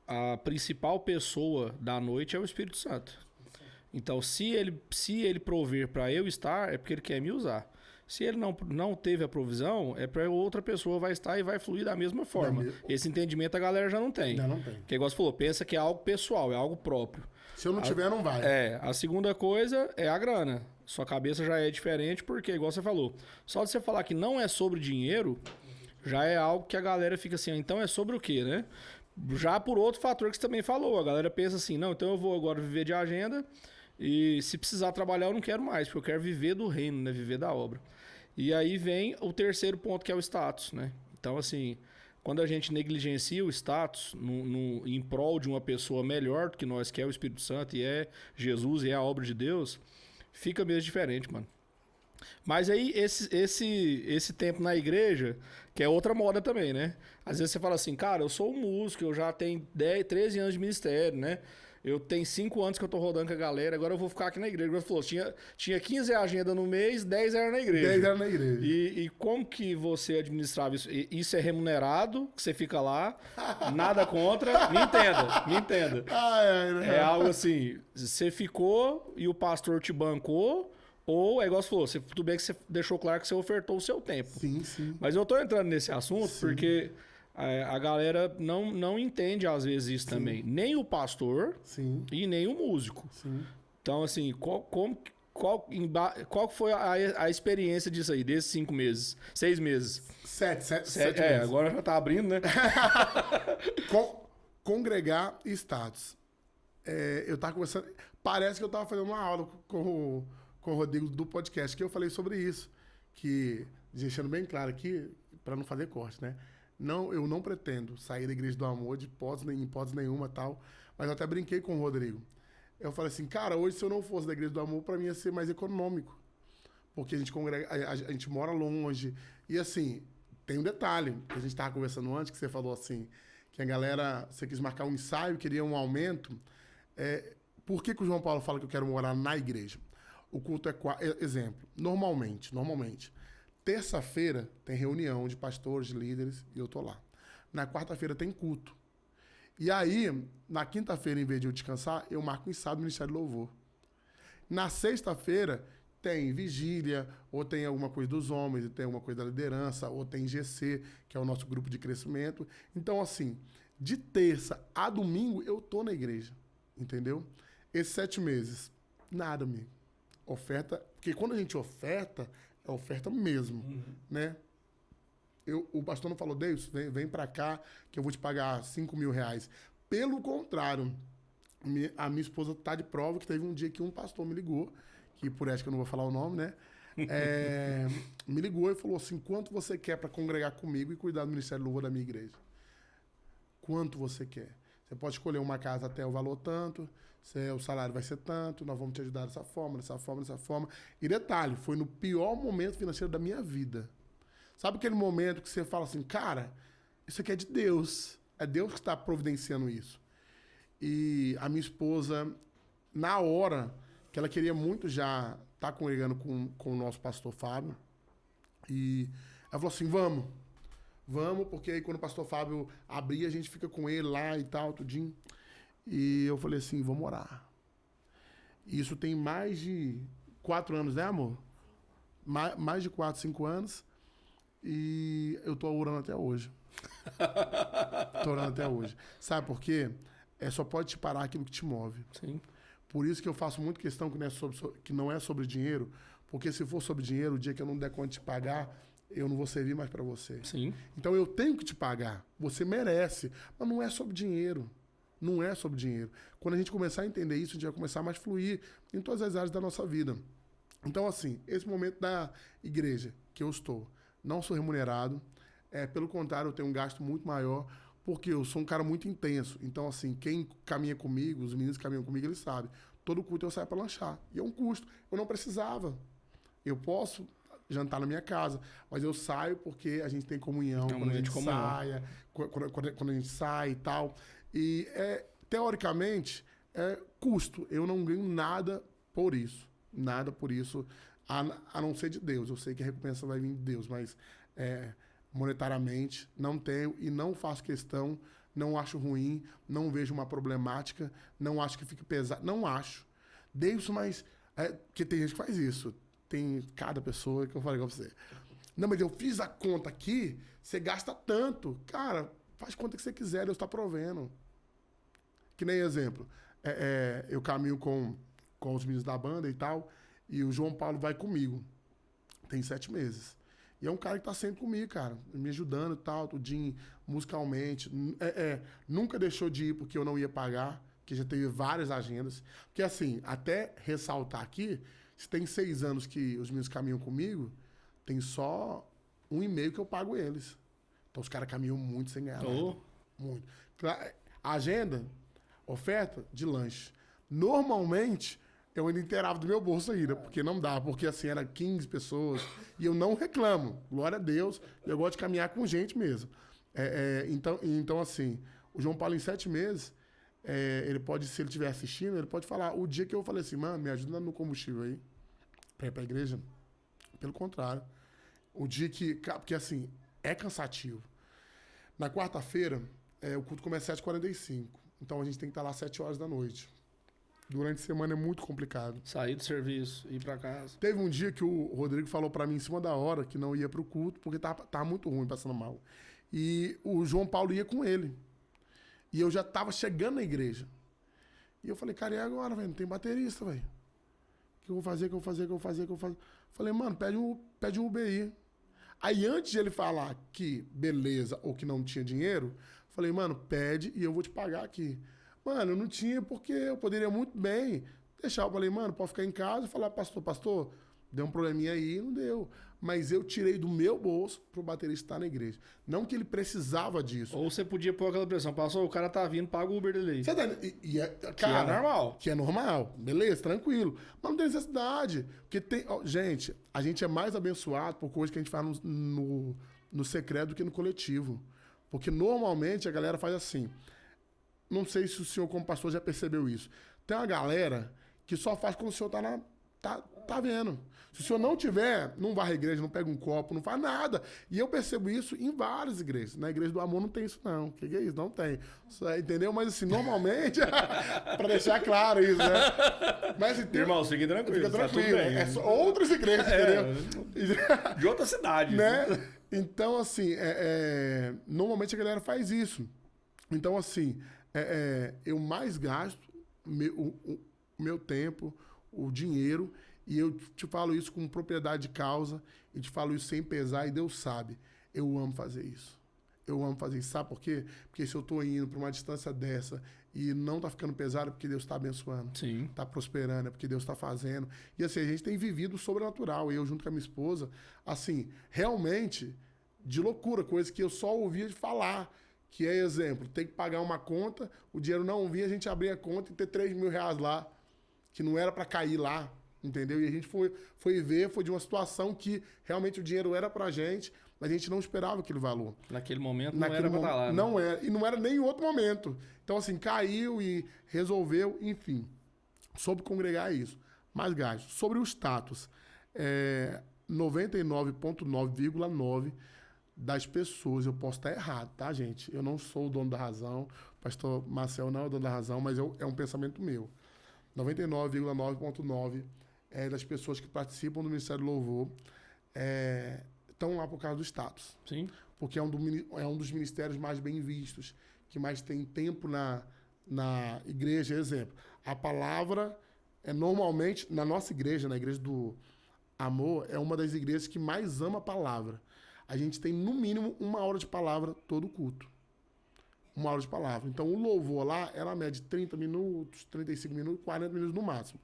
a principal pessoa da noite é o Espírito Santo. Então, se ele prover pra eu estar, é porque ele quer me usar. Se ele não teve a provisão, é para outra pessoa vai estar e vai fluir da mesma forma. Esse entendimento a galera já não tem. Ainda não tem. Porque, igual você falou, pensa que é algo pessoal, é algo próprio. Se eu não tiver, não vai. A segunda coisa é a grana. Sua cabeça já é diferente porque, igual você falou, só de você falar que não é sobre dinheiro, já é algo que a galera fica assim, então é sobre o quê, né? Já por outro fator que você também falou, a galera pensa assim, não, então eu vou agora viver de agenda e se precisar trabalhar eu não quero mais, porque eu quero viver do reino, né? Viver da obra. E aí vem o terceiro ponto, que é o status, né? Então, assim, quando a gente negligencia o status em prol de uma pessoa melhor do que nós, que é o Espírito Santo, e é Jesus, e é a obra de Deus, fica mesmo diferente, mano. Mas aí, esse tempo na igreja, que é outra moda também, né? Às vezes você fala assim, cara, eu sou um músico, eu já tenho 13 anos de ministério, né? Eu tenho 5 anos que eu tô rodando com a galera, agora eu vou ficar aqui na igreja. Você falou, tinha 15 agenda no mês, 10 era na igreja. 10 era na igreja. E como que você administrava isso? Isso é remunerado, que você fica lá, nada contra, me entenda. É algo assim, você ficou e o pastor te bancou, ou é igual você falou, tudo bem que você deixou claro que você ofertou o seu tempo. Sim, sim. Mas eu tô entrando nesse assunto porque... A galera não entende às vezes isso também. Nem o pastor e nem o músico. Sim. Então, assim, qual foi a experiência disso aí, desses 5 meses? 6 meses? 7 meses. Agora já tá abrindo, né? Congregar status. Eu tava conversando... Parece que eu tava fazendo uma aula com o Rodrigo do podcast, que eu falei sobre isso. Que, deixando bem claro aqui, para não fazer corte, né? Não, eu não pretendo sair da Igreja do Amor de hipótese nenhuma tal. Mas eu até brinquei com o Rodrigo. Eu falei assim, cara, hoje se eu não fosse da Igreja do Amor, para mim ia ser mais econômico. Porque a gente mora longe. E assim, tem um detalhe, que a gente estava conversando antes, que você falou assim, que a galera, você quis marcar um ensaio, queria um aumento. Por que o João Paulo fala que eu quero morar na igreja? O culto é... Exemplo, normalmente... Terça-feira tem reunião de pastores, de líderes, e eu tô lá. Na quarta-feira tem culto. E aí, na quinta-feira, em vez de eu descansar, eu marco um ensaio do Ministério do Louvor. Na sexta-feira, tem vigília, ou tem alguma coisa dos homens, ou tem alguma coisa da liderança, ou tem GC, que é o nosso grupo de crescimento. Então, assim, de terça a domingo, eu tô na igreja. Entendeu? Esses 7 meses, nada, amigo. Oferta, porque quando a gente oferta... É oferta mesmo, né? O pastor não falou, Deus, vem pra cá que eu vou te pagar R$5.000. Pelo contrário, a minha esposa tá de prova que teve um dia que um pastor me ligou, que por ética eu não vou falar o nome, né? Me ligou e falou assim, quanto você quer para congregar comigo e cuidar do Ministério do Louvor da minha igreja? Quanto você quer? Você pode escolher uma casa até o valor tanto, o salário vai ser tanto, nós vamos te ajudar dessa forma, dessa forma, dessa forma. E detalhe, foi no pior momento financeiro da minha vida. Sabe aquele momento que você fala assim, cara, isso aqui é de Deus. É Deus que está providenciando isso. E a minha esposa, na hora que ela queria muito já estar congregando com o nosso pastor Fábio, e ela falou assim, vamos, porque aí quando o pastor Fábio abrir, a gente fica com ele lá e tal, tudinho. E eu falei assim, vamos orar. Isso tem mais de 4 anos, né, amor? Mais de 4, 5 anos. E eu tô orando até hoje. Tô orando até hoje. Sabe por quê? Só pode te parar aquilo que te move. Sim. Por isso que eu faço muito questão que não é sobre dinheiro, porque se for sobre dinheiro, o dia que eu não der conta de te pagar, eu não vou servir mais para você. Sim. Então eu tenho que te pagar. Você merece. Mas não é sobre dinheiro. Não é sobre dinheiro. Quando a gente começar a entender isso, a gente vai começar a mais fluir em todas as áreas da nossa vida. Então, assim, esse momento da igreja que eu estou, não sou remunerado. Pelo contrário, eu tenho um gasto muito maior, porque eu sou um cara muito intenso. Então, assim, quem caminha comigo, os meninos que caminham comigo, eles sabem. Todo culto eu saio para lanchar. E é um custo. Eu não precisava. Eu posso jantar na minha casa, mas eu saio porque a gente tem comunhão, quando a gente sai, quando a gente sai e tal. E, teoricamente, é custo. Eu não ganho nada por isso. Nada por isso, a não ser de Deus. Eu sei que a recompensa vai vir de Deus, mas monetariamente não tenho e não faço questão, não acho ruim, não vejo uma problemática, não acho que fique pesado, não acho. Deus, mas... porque tem gente que faz isso. Tem cada pessoa que eu falei com você. Não, mas eu fiz a conta aqui, você gasta tanto. Cara, faz conta que você quiser, Deus está provendo. Que nem exemplo, eu caminho com os meninos da banda e tal, e o João Paulo vai comigo. Tem 7 meses. E é um cara que tá sempre comigo, cara, me ajudando e tal, tudinho, musicalmente. Nunca deixou de ir porque eu não ia pagar, que já teve várias agendas. Porque assim, até ressaltar aqui, se tem 6 anos que os meninos caminham comigo, tem só 1,5 que eu pago eles. Então os caras caminham muito sem ganhar nada. Muito. A agenda, oferta de lanche. Normalmente, eu ainda inteirava do meu bolso ainda, porque não dá, porque assim, era 15 pessoas, e eu não reclamo, glória a Deus, eu gosto de caminhar com gente mesmo. Então, assim, o João Paulo em 7 meses, ele pode, se ele estiver assistindo, ele pode falar, o dia que eu falei assim, mano, me ajuda no combustível aí, pra ir pra igreja, pelo contrário, o dia que, porque assim, é cansativo. Na quarta-feira, o culto começa às 7h45, então a gente tem que estar lá às 7 horas da noite. Durante a semana é muito complicado. Sair do serviço, ir pra casa. Teve um dia que o Rodrigo falou pra mim em cima da hora que não ia pro culto porque tava muito ruim, passando mal. E o João Paulo ia com ele. E eu já tava chegando na igreja. E eu falei, cara, e agora, velho? Não tem baterista, velho. O que eu vou fazer? Falei, mano, pede um Uber aí. Aí antes de ele falar que beleza ou que não tinha dinheiro, falei, mano, pede e eu vou te pagar aqui. Mano, eu não tinha porque eu poderia muito bem deixar. Eu falei, mano, pode ficar em casa e falar, pastor, deu um probleminha aí, não deu. Mas eu tirei do meu bolso pro baterista estar na igreja. Não que ele precisava disso. Ou você podia pôr aquela pressão, pastor, o cara tá vindo, paga o Uber dele aí. Você tá, que é normal. Que é normal. Beleza, tranquilo. Mas não tem necessidade. Porque tem... gente, a gente é mais abençoado por coisas que a gente faz no secreto do que no coletivo. Porque normalmente a galera faz assim... Não sei se o senhor, como pastor, já percebeu isso. Tem uma galera que só faz quando o senhor tá vendo. Se o senhor não tiver, não varre a igreja, não pega um copo, não faz nada. E eu percebo isso em várias igrejas. Na Igreja do Amor não tem isso, não. O que é isso? Não tem. Entendeu? Mas, assim, normalmente, para deixar claro isso, né? Mas, assim, irmão, fique tranquilo. Fica tranquilo. Tá tudo bem. É só outras igrejas, entendeu? De outra cidade. Né? Então, assim, normalmente a galera faz isso. Então, assim... eu mais gasto o meu tempo, o dinheiro, e eu te falo isso com propriedade de causa, e te falo isso sem pesar, e Deus sabe. Eu amo fazer isso. Eu amo fazer isso. Sabe por quê? Porque se eu tô indo para uma distância dessa e não tá ficando pesado, é porque Deus tá abençoando. Sim. Tá prosperando, é porque Deus tá fazendo. E assim, a gente tem vivido o sobrenatural. Eu, junto com a minha esposa, assim, realmente, de loucura, coisa que eu só ouvia de falar. Que é exemplo, tem que pagar uma conta, o dinheiro não vinha, a gente abria a conta e ter 3 mil reais lá, que não era para cair lá, entendeu? E a gente foi ver, foi de uma situação que realmente o dinheiro era pra gente, mas a gente não esperava aquele valor. Naquele momento não era pra estar lá, né? Não era, e não era nem em outro momento. Então, assim, caiu e resolveu, enfim, soube congregar isso. Mas, guys, sobre o status, 99,9,9 das pessoas, eu posso estar errado, tá, gente? Eu não sou o dono da razão, o pastor Marcel não é o dono da razão, mas é um pensamento meu. 99,9,9 das pessoas que participam do Ministério do Louvor estão lá por causa do status. Sim. Porque é um dos ministérios mais bem vistos, que mais tem tempo na igreja. Exemplo, a palavra normalmente, na nossa igreja, na igreja do Amor, é uma das igrejas que mais ama a palavra. A gente tem, no mínimo, 1 hora de palavra todo culto. 1 hora de palavra. Então, o louvor lá, ela mede 30 minutos, 35 minutos, 40 minutos no máximo,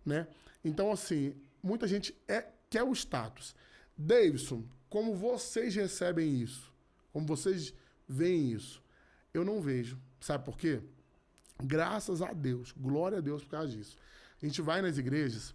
né? Então, assim, muita gente quer o status. Davidson, como vocês recebem isso? Como vocês veem isso? Eu não vejo. Sabe por quê? Graças a Deus. Glória a Deus por causa disso. A gente vai nas igrejas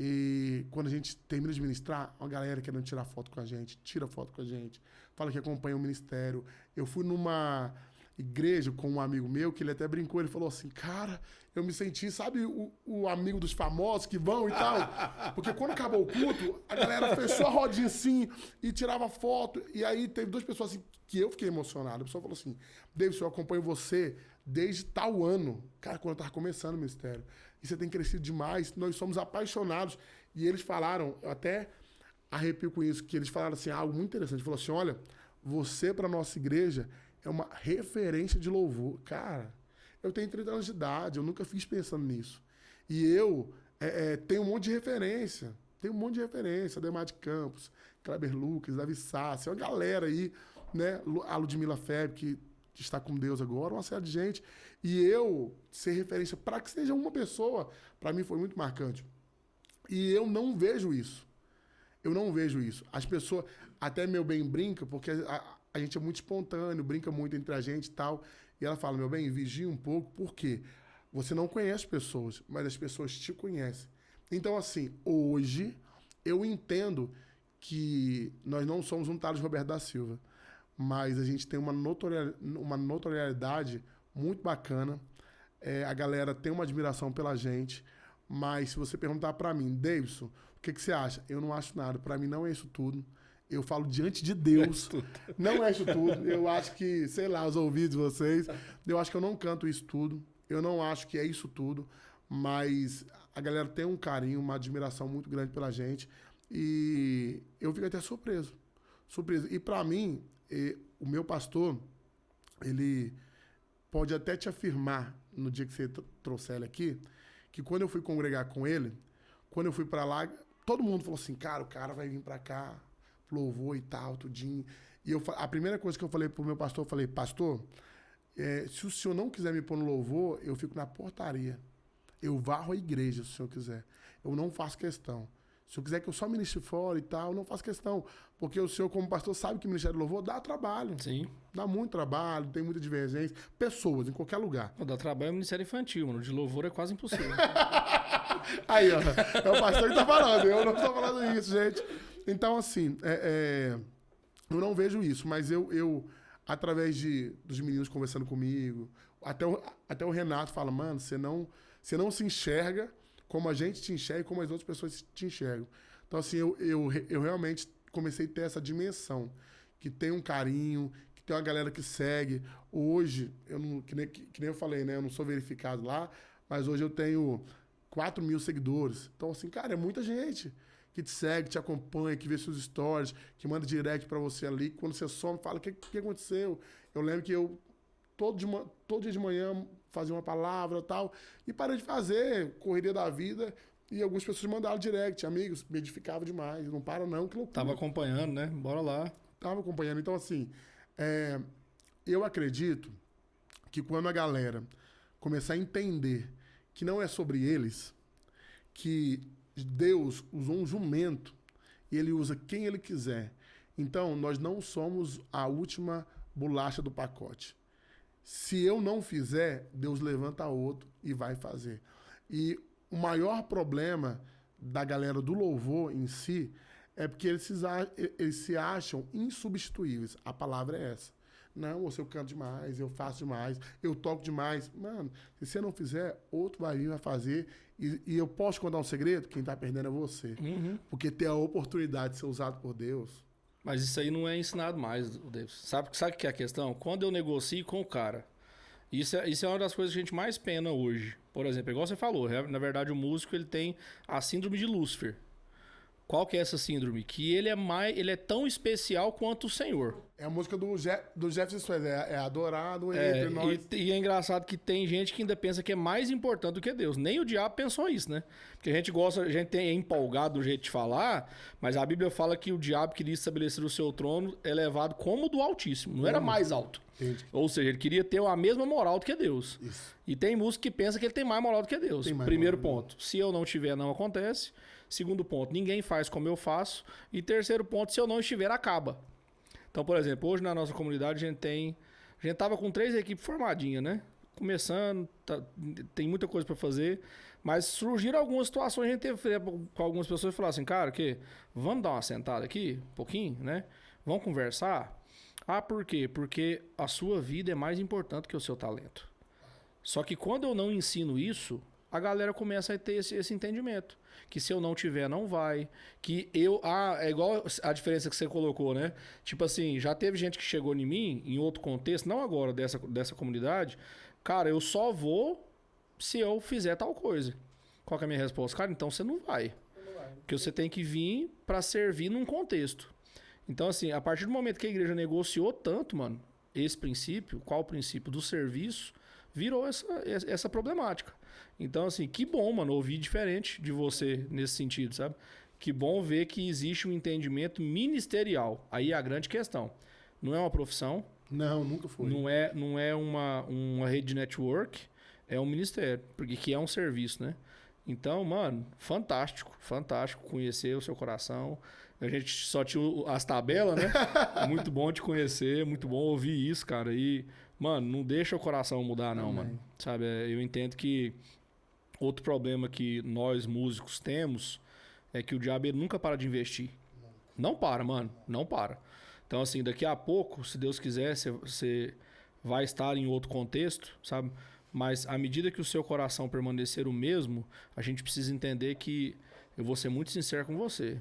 e quando a gente termina de ministrar, uma galera querendo tirar foto com a gente, tira foto com a gente, fala que acompanha o ministério. Eu fui numa igreja com um amigo meu, que ele até brincou, ele falou assim, cara, eu me senti, sabe, o amigo dos famosos que vão e tal? Porque quando acabou o culto, a galera fechou a rodinha assim e tirava foto. E aí teve 2 pessoas assim que eu fiquei emocionado. A pessoa falou assim, Davidson, eu acompanho você desde tal ano. Cara, quando eu tava começando o ministério. E você tem crescido demais, nós somos apaixonados. E eles falaram, eu até arrepio com isso, que eles falaram assim, algo muito interessante. Falou assim, olha, você para nossa igreja é uma referência de louvor. Cara, eu tenho 30 anos de idade, eu nunca fiz pensando nisso. E eu tenho um monte de referência. Tenho um monte de referência. Ademar de Campos, Kleber Lucas, Davi Sassi, uma galera aí, né? A Ludmila Feb, que está com Deus agora, uma série de gente. E eu ser referência para que seja uma pessoa, para mim foi muito marcante. E eu não vejo isso. Eu não vejo isso. As pessoas, até meu bem brinca, porque a gente é muito espontâneo, brinca muito entre a gente e tal. E ela fala, meu bem, vigia um pouco, porque você não conhece pessoas, mas as pessoas te conhecem. Então, assim, hoje eu entendo que nós não somos um Thales Roberto da Silva, mas a gente tem uma notoriedade muito bacana. A galera tem uma admiração pela gente, mas se você perguntar pra mim, Davidson, o que você acha? Eu não acho nada. Pra mim não é isso tudo. Eu falo diante de Deus. Não é isso tudo. Eu acho que, sei lá, os ouvidos de vocês, eu acho que eu não canto isso tudo. Eu não acho que é isso tudo. Mas a galera tem um carinho, uma admiração muito grande pela gente. E eu fico até surpreso. E pra mim, o meu pastor, ele pode até te afirmar, no dia que você trouxer ele aqui, que quando eu fui congregar com ele, quando eu fui pra lá, todo mundo falou assim, cara, o cara vai vir pra cá, louvor e tal, tudinho. E a primeira coisa que eu falei pro meu pastor, eu falei, pastor, se o senhor não quiser me pôr no louvor, eu fico na portaria. Eu varro a igreja, se o senhor quiser. Eu não faço questão. Se o senhor quiser que eu só ministre fora e tal, eu não faço questão. Porque o senhor, como pastor, sabe que o Ministério do Louvor dá trabalho. Sim. Dá muito trabalho, tem muita divergência. Pessoas, em qualquer lugar. Não, dá trabalho no Ministério Infantil, mano. De louvor é quase impossível. Aí, ó. É o pastor que tá falando. Eu não tô falando isso, gente. Então, assim, eu não vejo isso. Mas eu através dos meninos conversando comigo, até o Renato fala, mano, você não se enxerga como a gente te enxerga e como as outras pessoas te enxergam. Então, assim, eu realmente comecei a ter essa dimensão, que tem um carinho, que tem uma galera que segue. Hoje, que nem eu falei, né? Eu não sou verificado lá, mas hoje eu tenho 4 mil seguidores. Então, assim, cara, é muita gente que te segue, te acompanha, que vê seus stories, que manda direct pra você ali. Quando você some, fala, o que aconteceu? Eu lembro que eu, todo dia de manhã, fazia uma palavra e tal, e parei de fazer, correria da vida, e algumas pessoas mandaram direct, amigos, me edificava demais, não para não, que loucura. Tava acompanhando, né? Bora lá. Tava acompanhando, então assim, eu acredito que quando a galera começar a entender que não é sobre eles, que Deus usou um jumento, e ele usa quem ele quiser, então nós não somos a última bolacha do pacote. Se eu não fizer, Deus levanta outro e vai fazer. E o maior problema da galera do louvor em si é porque eles se acham insubstituíveis. A palavra é essa. Não, ou se eu canto demais, eu faço demais, eu toco demais. Mano, se você não fizer, outro vai vir, vai fazer. E eu posso contar um segredo? Quem tá perdendo é você. Porque ter a oportunidade de ser usado por Deus. Mas isso aí não é ensinado mais, Davis. Sabe o que é a questão? Quando eu negocio com o cara, isso é uma das coisas que a gente mais pena hoje. Por exemplo, igual você falou, na verdade o músico ele tem a síndrome de Lúcifer. Qual que é essa síndrome? Que ele é tão especial quanto o Senhor. É a música do Jefferson Suez, é adorado entre nós. E é engraçado que tem gente que ainda pensa que é mais importante do que Deus. Nem o diabo pensou isso, né? Porque a gente é empolgado do jeito de falar, mas a Bíblia fala que o diabo queria estabelecer o seu trono elevado como o do Altíssimo, não era mais alto. Entendi. Ou seja, ele queria ter a mesma moral do que Deus. Isso. E tem músico que pensa que ele tem mais moral do que Deus. Primeiro ponto, se eu não tiver, não acontece. Segundo ponto, ninguém faz como eu faço. E terceiro ponto, se eu não estiver, acaba. Então, por exemplo, hoje na nossa comunidade a gente tava com 3 equipes formadinhas, né? Começando, tem muita coisa para fazer, mas surgiram algumas situações, a gente teve com algumas pessoas e falar assim, cara, vamos dar uma sentada aqui, um pouquinho, né? Vamos conversar? Ah, por quê? Porque a sua vida é mais importante que o seu talento. Só que quando eu não ensino isso, a galera começa a ter esse entendimento. Que se eu não tiver, não vai. Que eu... é igual a diferença que você colocou, né? Tipo assim, já teve gente que chegou em mim, em outro contexto, não agora dessa comunidade. Cara, eu só vou se eu fizer tal coisa. Qual que é a minha resposta? Cara, então você não vai. Porque você tem que vir para servir num contexto. Então, assim, a partir do momento que a igreja negociou tanto, mano, esse princípio, qual o princípio do serviço, virou essa problemática. Então, assim, que bom, mano, ouvir diferente de você nesse sentido, sabe? Que bom ver que existe um entendimento ministerial. Aí é a grande questão. Não é uma profissão. Não, nunca foi. Não é uma rede de network. É um ministério, porque que é um serviço, né? Então, mano, fantástico conhecer o seu coração. A gente só tinha as tabelas, né? Muito bom te conhecer, muito bom ouvir isso, cara. E, mano, não deixa o coração mudar, não, mano. Sabe, eu entendo que outro problema que nós músicos temos é que o diabo ele nunca para de investir. Não para, mano. Não para. Então, assim, daqui a pouco, se Deus quiser, você vai estar em outro contexto, sabe? Mas à medida que o seu coração permanecer o mesmo, a gente precisa entender que... Eu vou ser muito sincero com você.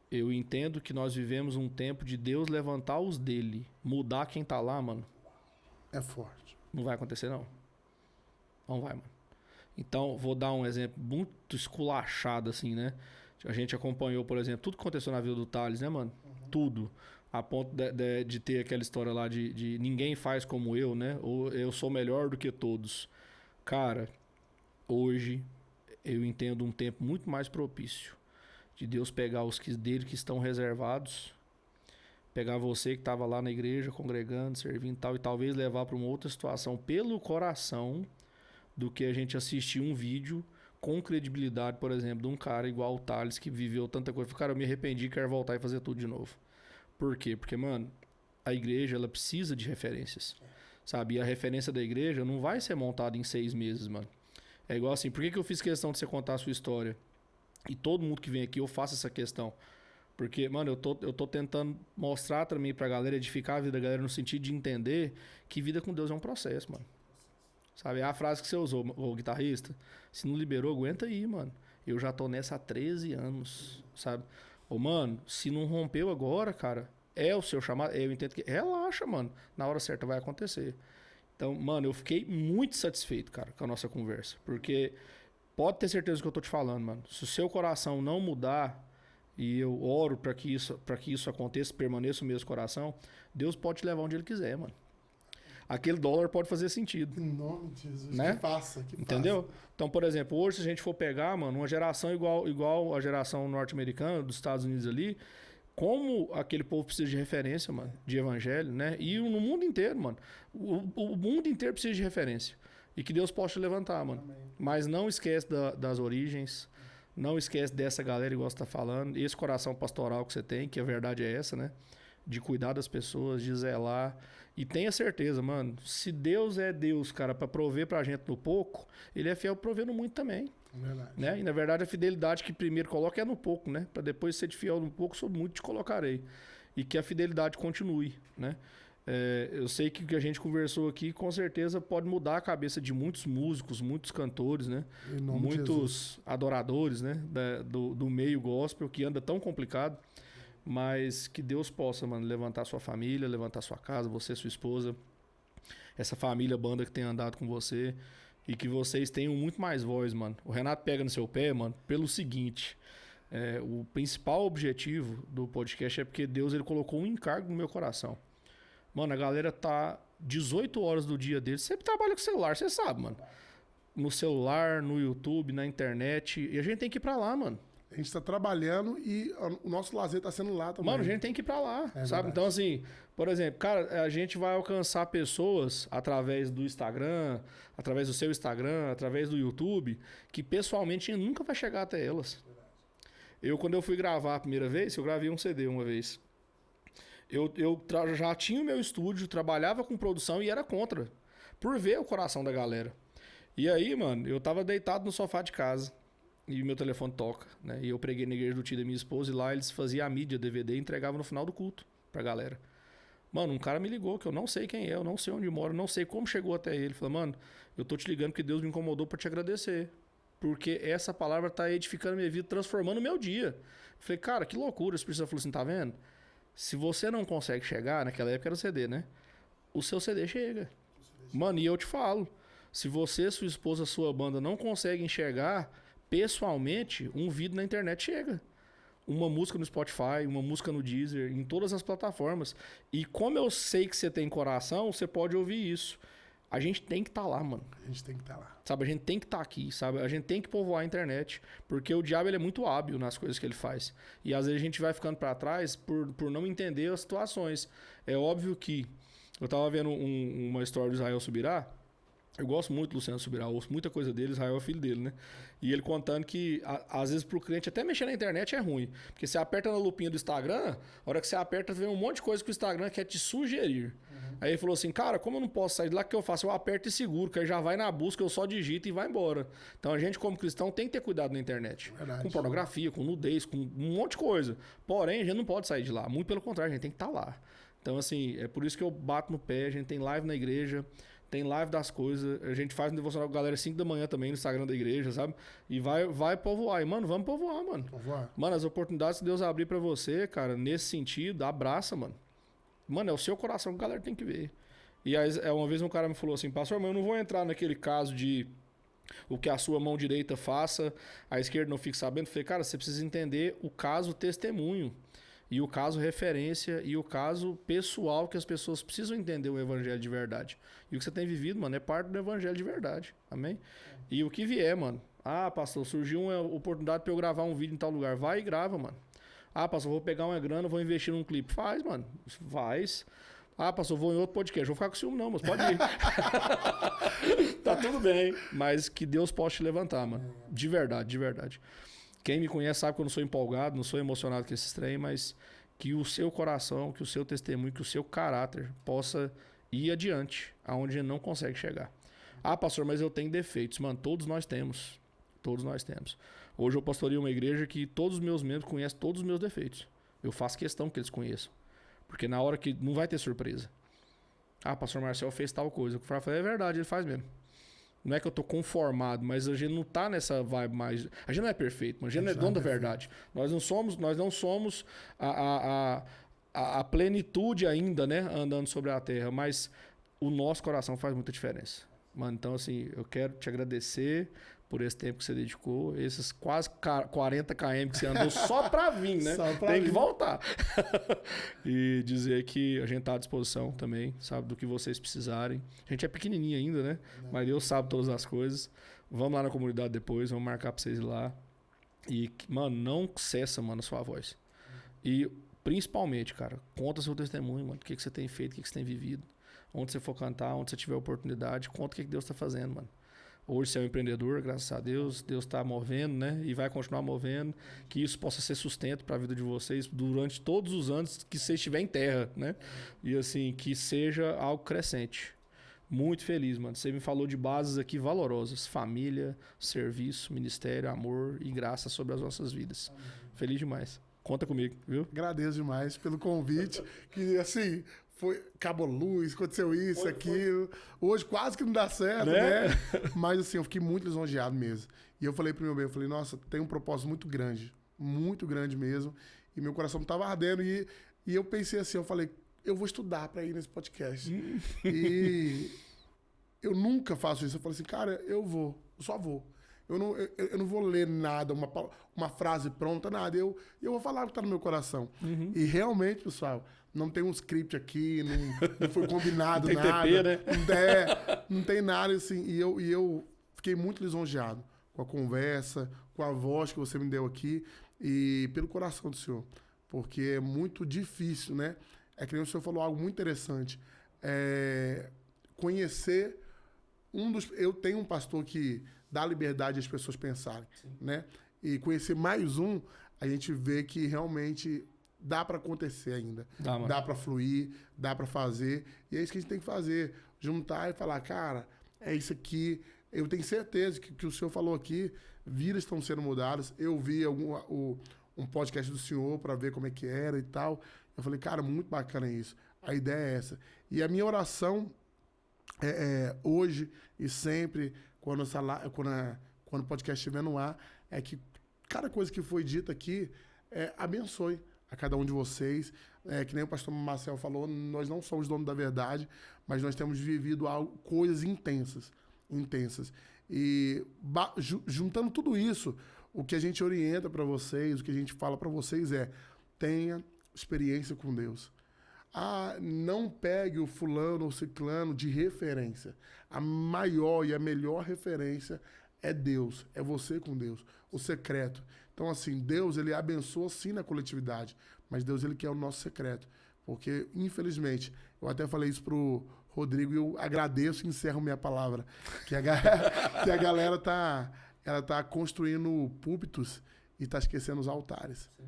Eu entendo que nós vivemos um tempo de Deus levantar os dele. Mudar quem tá lá, mano. É forte. Não vai acontecer, não. Não vai, mano. Então, vou dar um exemplo muito esculachado, assim, né? A gente acompanhou, por exemplo, tudo que aconteceu na vida do Thales, né, mano? Tudo. A ponto de ter aquela história lá de ninguém faz como eu, né? Ou eu sou melhor do que todos. Cara, hoje eu entendo um tempo muito mais propício de Deus pegar os dele que estão reservados, pegar você que estava lá na igreja, congregando, servindo e tal, e talvez levar para uma outra situação pelo coração, do que a gente assistir um vídeo com credibilidade, por exemplo, de um cara igual o Thales, que viveu tanta coisa. Cara, eu me arrependi, quero voltar e fazer tudo de novo. Por quê? Porque, mano, a igreja, ela precisa de referências, sabe? E a referência da igreja não vai ser montada em 6 meses, mano. É igual assim, por que eu fiz questão de você contar a sua história? E todo mundo que vem aqui, eu faço essa questão. Porque, mano, eu tô tentando mostrar também pra galera, edificar a vida da galera no sentido de entender que vida com Deus é um processo, mano. Sabe? É a frase que você usou, o guitarrista. Se não liberou, aguenta aí, mano. Eu já tô nessa há 13 anos, sabe? Ô, mano, se não rompeu agora, cara, é o seu chamado. Eu entendo que... Relaxa, mano. Na hora certa vai acontecer. Então, mano, eu fiquei muito satisfeito, cara, com a nossa conversa. Porque pode ter certeza do que eu tô te falando, mano. Se o seu coração não mudar, e eu oro pra que isso aconteça, permaneça o mesmo coração, Deus pode te levar onde Ele quiser, mano. Aquele dólar pode fazer sentido. Em nome de Jesus, né? que faça. Entendeu? Então, por exemplo, hoje se a gente for pegar, mano, uma geração igual a geração norte-americana, dos Estados Unidos ali, como aquele povo precisa de referência, mano, de evangelho, né? E no mundo inteiro, mano. O mundo inteiro precisa de referência. E que Deus possa te levantar, mano. Amém. Mas não esquece das origens, não esquece dessa galera, igual você tá falando, esse coração pastoral que você tem, que a verdade é essa, né? de cuidar das pessoas, de zelar. E tenha certeza, mano, se Deus é Deus, cara, pra prover pra gente no pouco, ele é fiel provendo muito também. Verdade. Né? E na verdade a fidelidade que primeiro coloca é no pouco, né? Pra depois ser de fiel no pouco, sobre muito te colocarei. E que a fidelidade continue, né? Eu sei que o que a gente conversou aqui com certeza pode mudar a cabeça de muitos músicos, muitos cantores, né? Em nome de Muitos Jesus. adoradores, né? Do meio gospel que anda tão complicado. Mas que Deus possa, mano, levantar sua família, levantar sua casa, você, sua esposa, essa família, banda que tem andado com você. E que vocês tenham muito mais voz, mano. O Renato pega no seu pé, mano, pelo seguinte. O principal objetivo do podcast é porque Deus ele colocou um encargo no meu coração. Mano, a galera tá 18 horas do dia deles. Sempre trabalha com celular, você sabe, mano. No celular, no YouTube, na internet. E a gente tem que ir pra lá, mano. A gente tá trabalhando e o nosso lazer tá sendo lá também. Mano, a gente tem que ir pra lá, sabe? Verdade. Então, assim, por exemplo, cara, a gente vai alcançar pessoas através do Instagram, através do seu Instagram, através do YouTube, que pessoalmente a gente nunca vai chegar até elas. Quando eu fui gravar a primeira vez, eu gravei um CD uma vez. Já tinha o meu estúdio, trabalhava com produção e era contra. Por ver o coração da galera. E aí, mano, eu tava deitado no sofá de casa. E meu telefone toca, né? E eu preguei na igreja do tio da minha esposa e lá eles faziam a mídia, DVD e entregavam no final do culto pra galera. Mano, um cara me ligou que eu não sei quem é, eu não sei onde mora, não sei como chegou até ele. Falou, mano, eu tô te ligando porque Deus me incomodou pra te agradecer. Porque essa palavra tá edificando minha vida, transformando o meu dia. Eu falei, cara, que loucura. Esse pessoal falou assim, tá vendo? Se você não consegue chegar, naquela época era o CD, né? O seu CD chega. Mano, e eu te falo, se você, sua esposa, sua banda não consegue enxergar pessoalmente, um vídeo na internet chega. Uma música no Spotify, uma música no Deezer, em todas as plataformas. E como eu sei que você tem coração, você pode ouvir isso. A gente tem que estar lá, mano. A gente tem que estar lá. Sabe, a gente tem que estar aqui, sabe? A gente tem que povoar a internet, porque o diabo ele é muito hábil nas coisas que ele faz. E às vezes a gente vai ficando para trás por não entender as situações. É óbvio que eu tava vendo uma história do Israel Subirá. Eu gosto muito do Luciano Subirá, ouço muita coisa dele, Israel é filho dele, né? E ele contando que, às vezes, pro cliente até mexer na internet é ruim. Porque você aperta na lupinha do Instagram, a hora que você aperta, vem um monte de coisa que o Instagram quer te sugerir. Aí ele falou assim, cara, como eu não posso sair de lá, o que eu faço? Eu aperto e seguro, que aí já vai na busca, eu só digito e vai embora. Então a gente, como cristão, tem que ter cuidado na internet. Verdade. Com pornografia, com nudez, com um monte de coisa. Porém, a gente não pode sair de lá. Muito pelo contrário, a gente tem que estar lá. Então, assim, é por isso que eu bato no pé, a gente tem live na igreja, tem live das coisas, a gente faz um devocional com a galera 5 da manhã também no Instagram da igreja, sabe? E vai povoar. E, mano, vamos povoar, mano. Povoar. Mano, as oportunidades que Deus abrir pra você, cara, nesse sentido, abraça, mano. Mano, é o seu coração que a galera tem que ver. E aí, uma vez um cara me falou assim, pastor, mas eu não vou entrar naquele caso de o que a sua mão direita faça, a esquerda não fique sabendo. Eu falei, cara, você precisa entender o caso testemunho. E o caso referência e o caso pessoal que as pessoas precisam entender o evangelho de verdade. E o que você tem vivido, mano, é parte do evangelho de verdade. Amém? E o que vier, mano. Ah, pastor, surgiu uma oportunidade pra eu gravar um vídeo em tal lugar. Vai e grava, mano. Ah, pastor, vou pegar uma grana, vou investir num clipe. Faz, mano. Faz. Ah, pastor, vou em outro podcast. Vou ficar com ciúme não, mas pode ir. Tá tudo bem. Mas que Deus possa te levantar, mano. De verdade, de verdade. Quem me conhece sabe que eu não sou empolgado, não sou emocionado com esses trem, mas que o seu coração, que o seu testemunho, que o seu caráter possa ir adiante, aonde ele não consegue chegar. Ah, pastor, mas eu tenho defeitos. Mano, todos nós temos. Todos nós temos. Hoje eu pastoreio uma igreja que todos os meus membros conhecem todos os meus defeitos. Eu faço questão que eles conheçam. Porque na hora que não vai ter surpresa. Ah, pastor Marcel fez tal coisa. O que eu falei, é verdade, ele faz mesmo. Não é que eu tô conformado, mas a gente não tá nessa vibe mais... A gente não é perfeito, mas a gente não é dono da verdade. Nós não somos a plenitude ainda, né? Andando sobre a terra, mas o nosso coração faz muita diferença. Mano, então assim, eu quero te agradecer por esse tempo que você dedicou, esses quase 40 km que você andou só pra vir, né? Tem que voltar. E dizer que a gente tá à disposição também, sabe, do que vocês precisarem. A gente é pequenininho ainda, né? Mas Deus sabe todas as coisas. Vamos lá na comunidade depois, vamos marcar pra vocês ir lá. E, mano, não cessa, mano, a sua voz. E, principalmente, cara, conta seu testemunho, mano. O que você tem feito, o que você tem vivido. Onde você for cantar, onde você tiver oportunidade, conta o que Deus tá fazendo, mano. Hoje você é um empreendedor, graças a Deus. Deus está movendo, né? E vai continuar movendo. Que isso possa ser sustento para a vida de vocês durante todos os anos que você estiver em terra, né? E assim, que seja algo crescente. Muito feliz, mano. Você me falou de bases aqui valorosas. Família, serviço, ministério, amor e graça sobre as nossas vidas. Feliz demais. Conta comigo, viu? Agradeço demais pelo convite. Que, assim, acabou luz, aconteceu isso, aquilo. Hoje quase que não dá certo, né? Mas, assim, eu fiquei muito lisonjeado mesmo. E eu falei pro meu bem, eu falei, nossa, tem um propósito muito grande mesmo. E meu coração estava ardendo. E eu pensei assim, eu falei, eu vou estudar para ir nesse podcast. E eu nunca faço isso. Eu falei assim, cara, eu só vou. Eu não vou ler nada, uma frase pronta, nada. Eu vou falar o que está no meu coração. E realmente, pessoal, não tem um script aqui, não foi combinado não tem nada. TP, né? Não tem nada, assim. E eu fiquei muito lisonjeado com a conversa, com a voz que você me deu aqui e pelo coração do senhor. Porque é muito difícil, né? É que nem o senhor falou algo muito interessante. Conhecer eu tenho um pastor que dá liberdade às pessoas pensarem, né? E conhecer mais um, a gente vê que realmente dá para acontecer ainda. Dá para fluir, dá para fazer. E é isso que a gente tem que fazer. Juntar e falar, cara, é isso aqui. Eu tenho certeza que o senhor falou aqui, vidas estão sendo mudadas. Eu vi um podcast do senhor para ver como é que era e tal. Eu falei, cara, muito bacana isso. A ideia é essa. E a minha oração hoje e sempre, quando o podcast estiver no ar, é que cada coisa que foi dita aqui abençoe a cada um de vocês. Que nem o pastor Marcel falou, nós não somos donos da verdade, mas nós temos vivido coisas intensas. E juntando tudo isso, o que a gente orienta para vocês, o que a gente fala para vocês tenha experiência com Deus. Não pegue o fulano ou ciclano de referência. A maior e a melhor referência é Deus, é você com Deus, o secreto. Então, assim, Deus, ele abençoa sim na coletividade, mas Deus, ele quer o nosso secreto. Porque, infelizmente, eu até falei isso pro Rodrigo e eu agradeço e encerro minha palavra, que a galera tá construindo púlpitos e tá esquecendo os altares. Sim.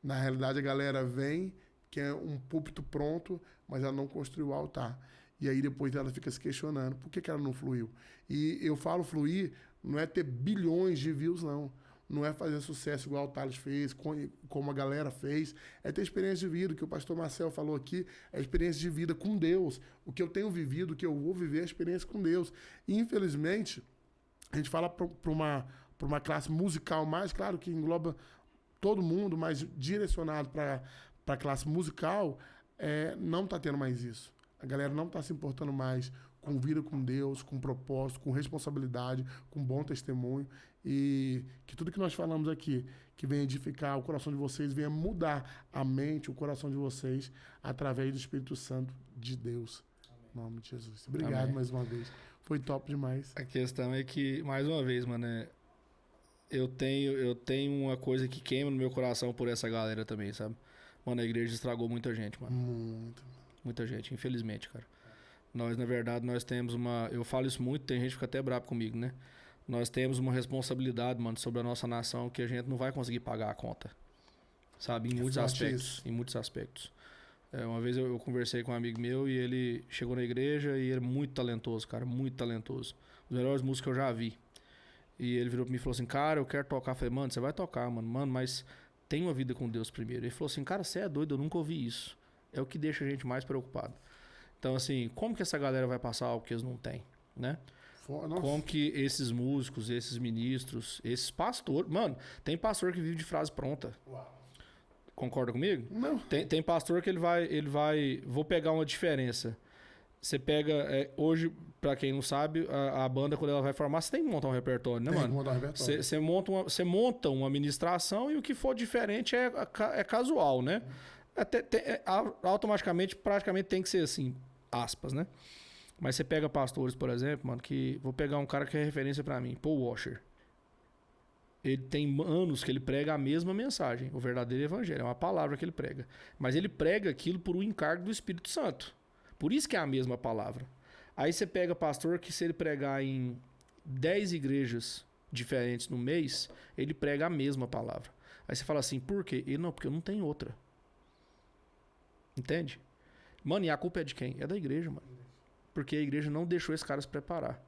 Na realidade, a galera vem, quer um púlpito pronto, mas ela não construiu o altar. E aí depois ela fica se questionando, por que ela não fluiu? E eu falo fluir, não é ter bilhões de views, não. Não é fazer sucesso igual o Thales fez, como a galera fez. É ter experiência de vida, o que o pastor Marcel falou aqui, é experiência de vida com Deus. O que eu tenho vivido, o que eu vou viver é a experiência com Deus. E, infelizmente, a gente fala para uma classe musical mais, claro que engloba todo mundo, mas direcionado para a classe musical, não está tendo mais isso. A galera não está se importando mais com vida com Deus, com propósito, com responsabilidade, com bom testemunho. E que tudo que nós falamos aqui, que venha edificar o coração de vocês, venha mudar a mente, o coração de vocês, através do Espírito Santo de Deus. Amém. Em nome de Jesus. Obrigado. Amém. Mais uma vez. Foi top demais. A questão é que, mais uma vez, mano, eu tenho uma coisa que queima no meu coração por essa galera também, sabe? Mano, a igreja estragou muita gente, mano. Muita gente, infelizmente, cara. Nós, na verdade, nós temos uma... Eu falo isso muito, tem gente que fica até bravo comigo, né? Nós temos uma responsabilidade, mano, sobre a nossa nação que a gente não vai conseguir pagar a conta. Sabe? Em muitos aspectos. Em muitos aspectos. Uma vez eu conversei com um amigo meu e ele chegou na igreja e ele é muito talentoso, cara. Muito talentoso. Os melhores músicos que eu já vi. E ele virou pra mim e falou assim, cara, eu quero tocar. Eu falei, mano, você vai tocar, mano. Mano, mas tem uma vida com Deus primeiro. Ele falou assim, cara, você é doido, eu nunca ouvi isso. É o que deixa a gente mais preocupado. Então, assim, como que essa galera vai passar algo que eles não têm, né? Nossa. Como que esses músicos, esses ministros, esses pastores... Mano, tem pastor que vive de frase pronta. Uau. Concorda comigo? Não. Tem pastor que ele vai... Vou pegar uma diferença. Você pega... hoje, pra quem não sabe, a banda, quando ela vai formar, você tem que montar um repertório, né, mano? Tem que montar um repertório. Você monta uma administração e o que for diferente é casual, né? Automaticamente, praticamente tem que ser assim, aspas, né? Mas você pega pastores, por exemplo, mano, que... Vou pegar um cara que é referência pra mim, Paul Washer. Ele tem anos que ele prega a mesma mensagem, o verdadeiro evangelho, é uma palavra que ele prega. Mas ele prega aquilo por um encargo do Espírito Santo. Por isso que é a mesma palavra. Aí você pega pastor que se ele pregar em 10 igrejas diferentes no mês, ele prega a mesma palavra. Aí você fala assim, por quê? Ele, não, porque eu não tenho outra. Entende? Mano, e a culpa é de quem? É da igreja, mano. Porque a igreja não deixou esse cara se preparar.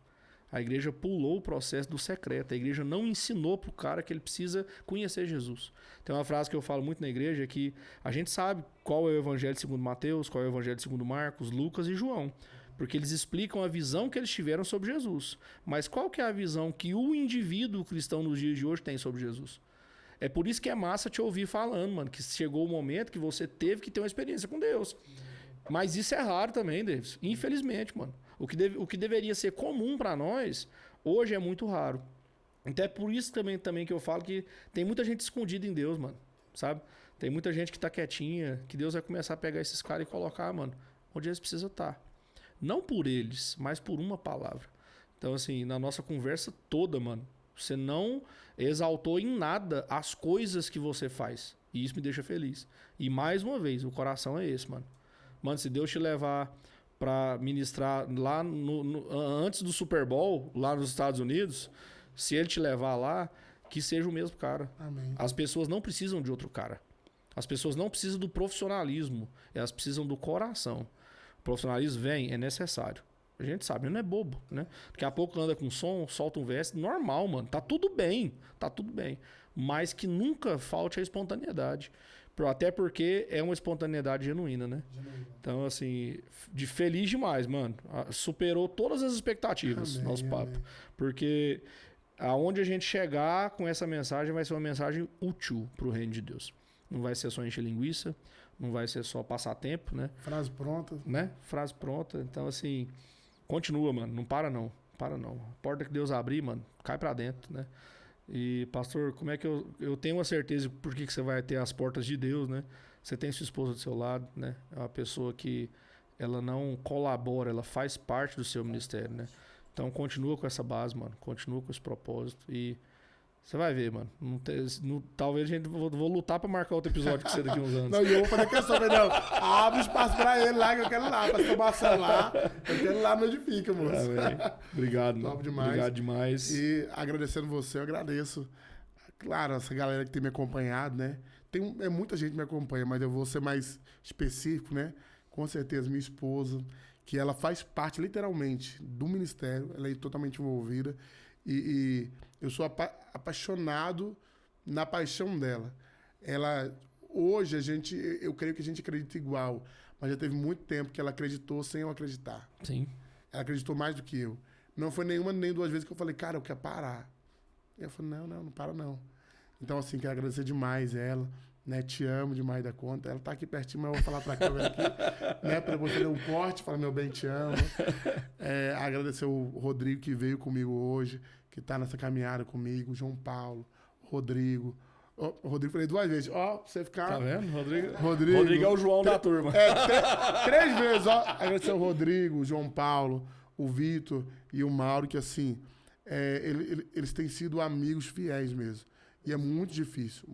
A igreja pulou o processo do secreto. A igreja não ensinou pro cara que ele precisa conhecer Jesus. Tem uma frase que eu falo muito na igreja que a gente sabe qual é o evangelho segundo Mateus, qual é o evangelho segundo Marcos, Lucas e João. Porque eles explicam a visão que eles tiveram sobre Jesus. Mas qual que é a visão que o indivíduo cristão nos dias de hoje tem sobre Jesus? É por isso que é massa te ouvir falando, mano, que chegou o momento que você teve que ter uma experiência com Deus. Mas isso é raro também, Davis. Infelizmente, mano. O que deveria ser comum pra nós, hoje é muito raro. Então é por isso também que eu falo que tem muita gente escondida em Deus, mano. Sabe? Tem muita gente que tá quietinha, que Deus vai começar a pegar esses caras e colocar, mano, onde eles precisam estar. Não por eles, mas por uma palavra. Então, assim, na nossa conversa toda, mano, você não exaltou em nada as coisas que você faz. E isso me deixa feliz. E mais uma vez, o coração é esse, mano. Mano, se Deus te levar pra ministrar lá antes do Super Bowl, lá nos Estados Unidos, se ele te levar lá, que seja o mesmo cara. Amém. As pessoas não precisam de outro cara. As pessoas não precisam do profissionalismo. Elas precisam do coração. O profissionalismo é necessário. A gente sabe, não é bobo, né? Daqui a pouco anda com som, solta um verso, normal, mano. Tá tudo bem. Mas que nunca falte a espontaneidade. Até porque é uma espontaneidade genuína, né? Então, assim, feliz demais, mano. Superou todas as expectativas, nosso papo. Porque aonde a gente chegar com essa mensagem vai ser uma mensagem útil pro reino de Deus. Não vai ser só encher linguiça, não vai ser só passar tempo, né? Frase pronta. Né? Frase pronta. Então, assim, continua, mano. Não para não. A porta que Deus abrir, mano, cai pra dentro, né? E, pastor, como é que eu tenho uma certeza por que você vai ter as portas de Deus, né? Você tem sua esposa do seu lado, né? É uma pessoa que ela não colabora, ela faz parte do seu ministério, né? Então, continua com essa base, mano. Continua com esse propósito e você vai ver, mano. Talvez a gente vou lutar pra marcar outro episódio com você daqui a uns anos. Não, e eu vou fazer questão, não. Abre espaço pra ele lá, que eu quero ir lá. Pastor Marcelo lá. Eu quero ir lá no Edifica, moço. Obrigado, Top mano. demais. Obrigado demais. E agradecendo você, eu agradeço. Claro, essa galera que tem me acompanhado, né? Muita gente me acompanha, mas eu vou ser mais específico, né? Com certeza, minha esposa, que ela faz parte, literalmente, do ministério. Ela é totalmente envolvida. E eu sou apaixonado na paixão dela. Hoje, eu creio que a gente acredita igual, mas já teve muito tempo que ela acreditou sem eu acreditar. Sim. Ela acreditou mais do que eu. Não foi nenhuma nem duas vezes que eu falei, cara, eu quero parar. E eu falei, não para não. Então, assim, quero agradecer demais ela, né? Te amo demais da conta. Ela tá aqui pertinho, mas eu vou falar pra câmera aqui, né? Pra você fazer um corte, falar, meu bem, te amo. Agradecer o Rodrigo que veio comigo hoje, que tá nessa caminhada comigo, João Paulo, Rodrigo. O Rodrigo falei duas vezes, pra você ficar... Tá vendo? Rodrigo Rodrigo é o João da turma. Três vezes, agradecer o Rodrigo, o João Paulo, o Vitor e o Mauro, que assim, eles têm sido amigos fiéis mesmo. E é muito difícil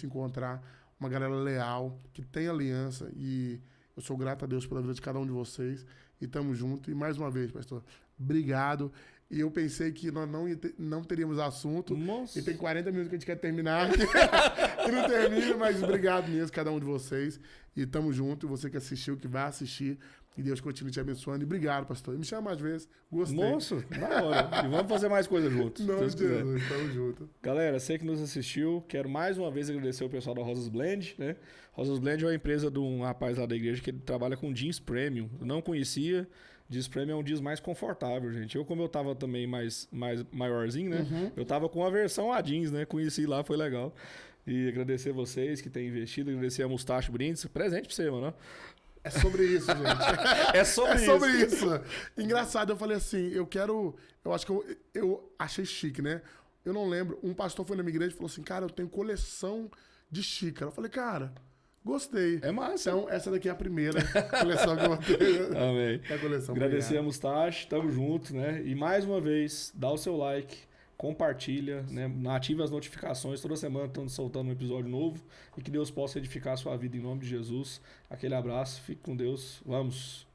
encontrar uma galera leal, que tem aliança, e eu sou grato a Deus pela vida de cada um de vocês, e tamo junto. E mais uma vez, pastor, obrigado. E eu pensei que nós não teríamos assunto. Nossa. E tem 40 minutos que a gente quer terminar. E não termina, mas obrigado mesmo, cada um de vocês. E tamo junto. E você que assistiu, que vai assistir. E Deus continue te abençoando. E obrigado, pastor. Me chama mais vezes. Gostei. Nossa, na hora. E vamos fazer mais coisas juntos. Não, Jesus, tamo junto. Galera, você que nos assistiu, quero mais uma vez agradecer o pessoal da Rosas Blend, né? Rosas Blend é uma empresa de um rapaz lá da igreja que ele trabalha com jeans premium. Eu não conhecia. Jeans premium é um jeans mais confortável, gente. Como eu tava também mais maiorzinho, né? Uhum. Eu tava com a versão a jeans, né? Conheci lá, foi legal. E agradecer vocês que têm investido, agradecer a Mustache Brindes. Presente pra você, mano. É sobre isso, gente. É sobre isso. Engraçado, eu falei assim, eu acho que eu achei chique, né? Eu não lembro, um pastor foi na minha igreja e falou assim, cara, eu tenho coleção de xícara. Eu falei, cara, gostei. É massa. Então, essa daqui é a primeira coleção que eu vou ter. Amém. É a coleção. Agradecer a Mustache, tamo junto, né? E mais uma vez, dá o seu like, compartilha, né? Ative as notificações. Toda semana estamos soltando um episódio novo. E que Deus possa edificar a sua vida em nome de Jesus. Aquele abraço, fique com Deus. Vamos.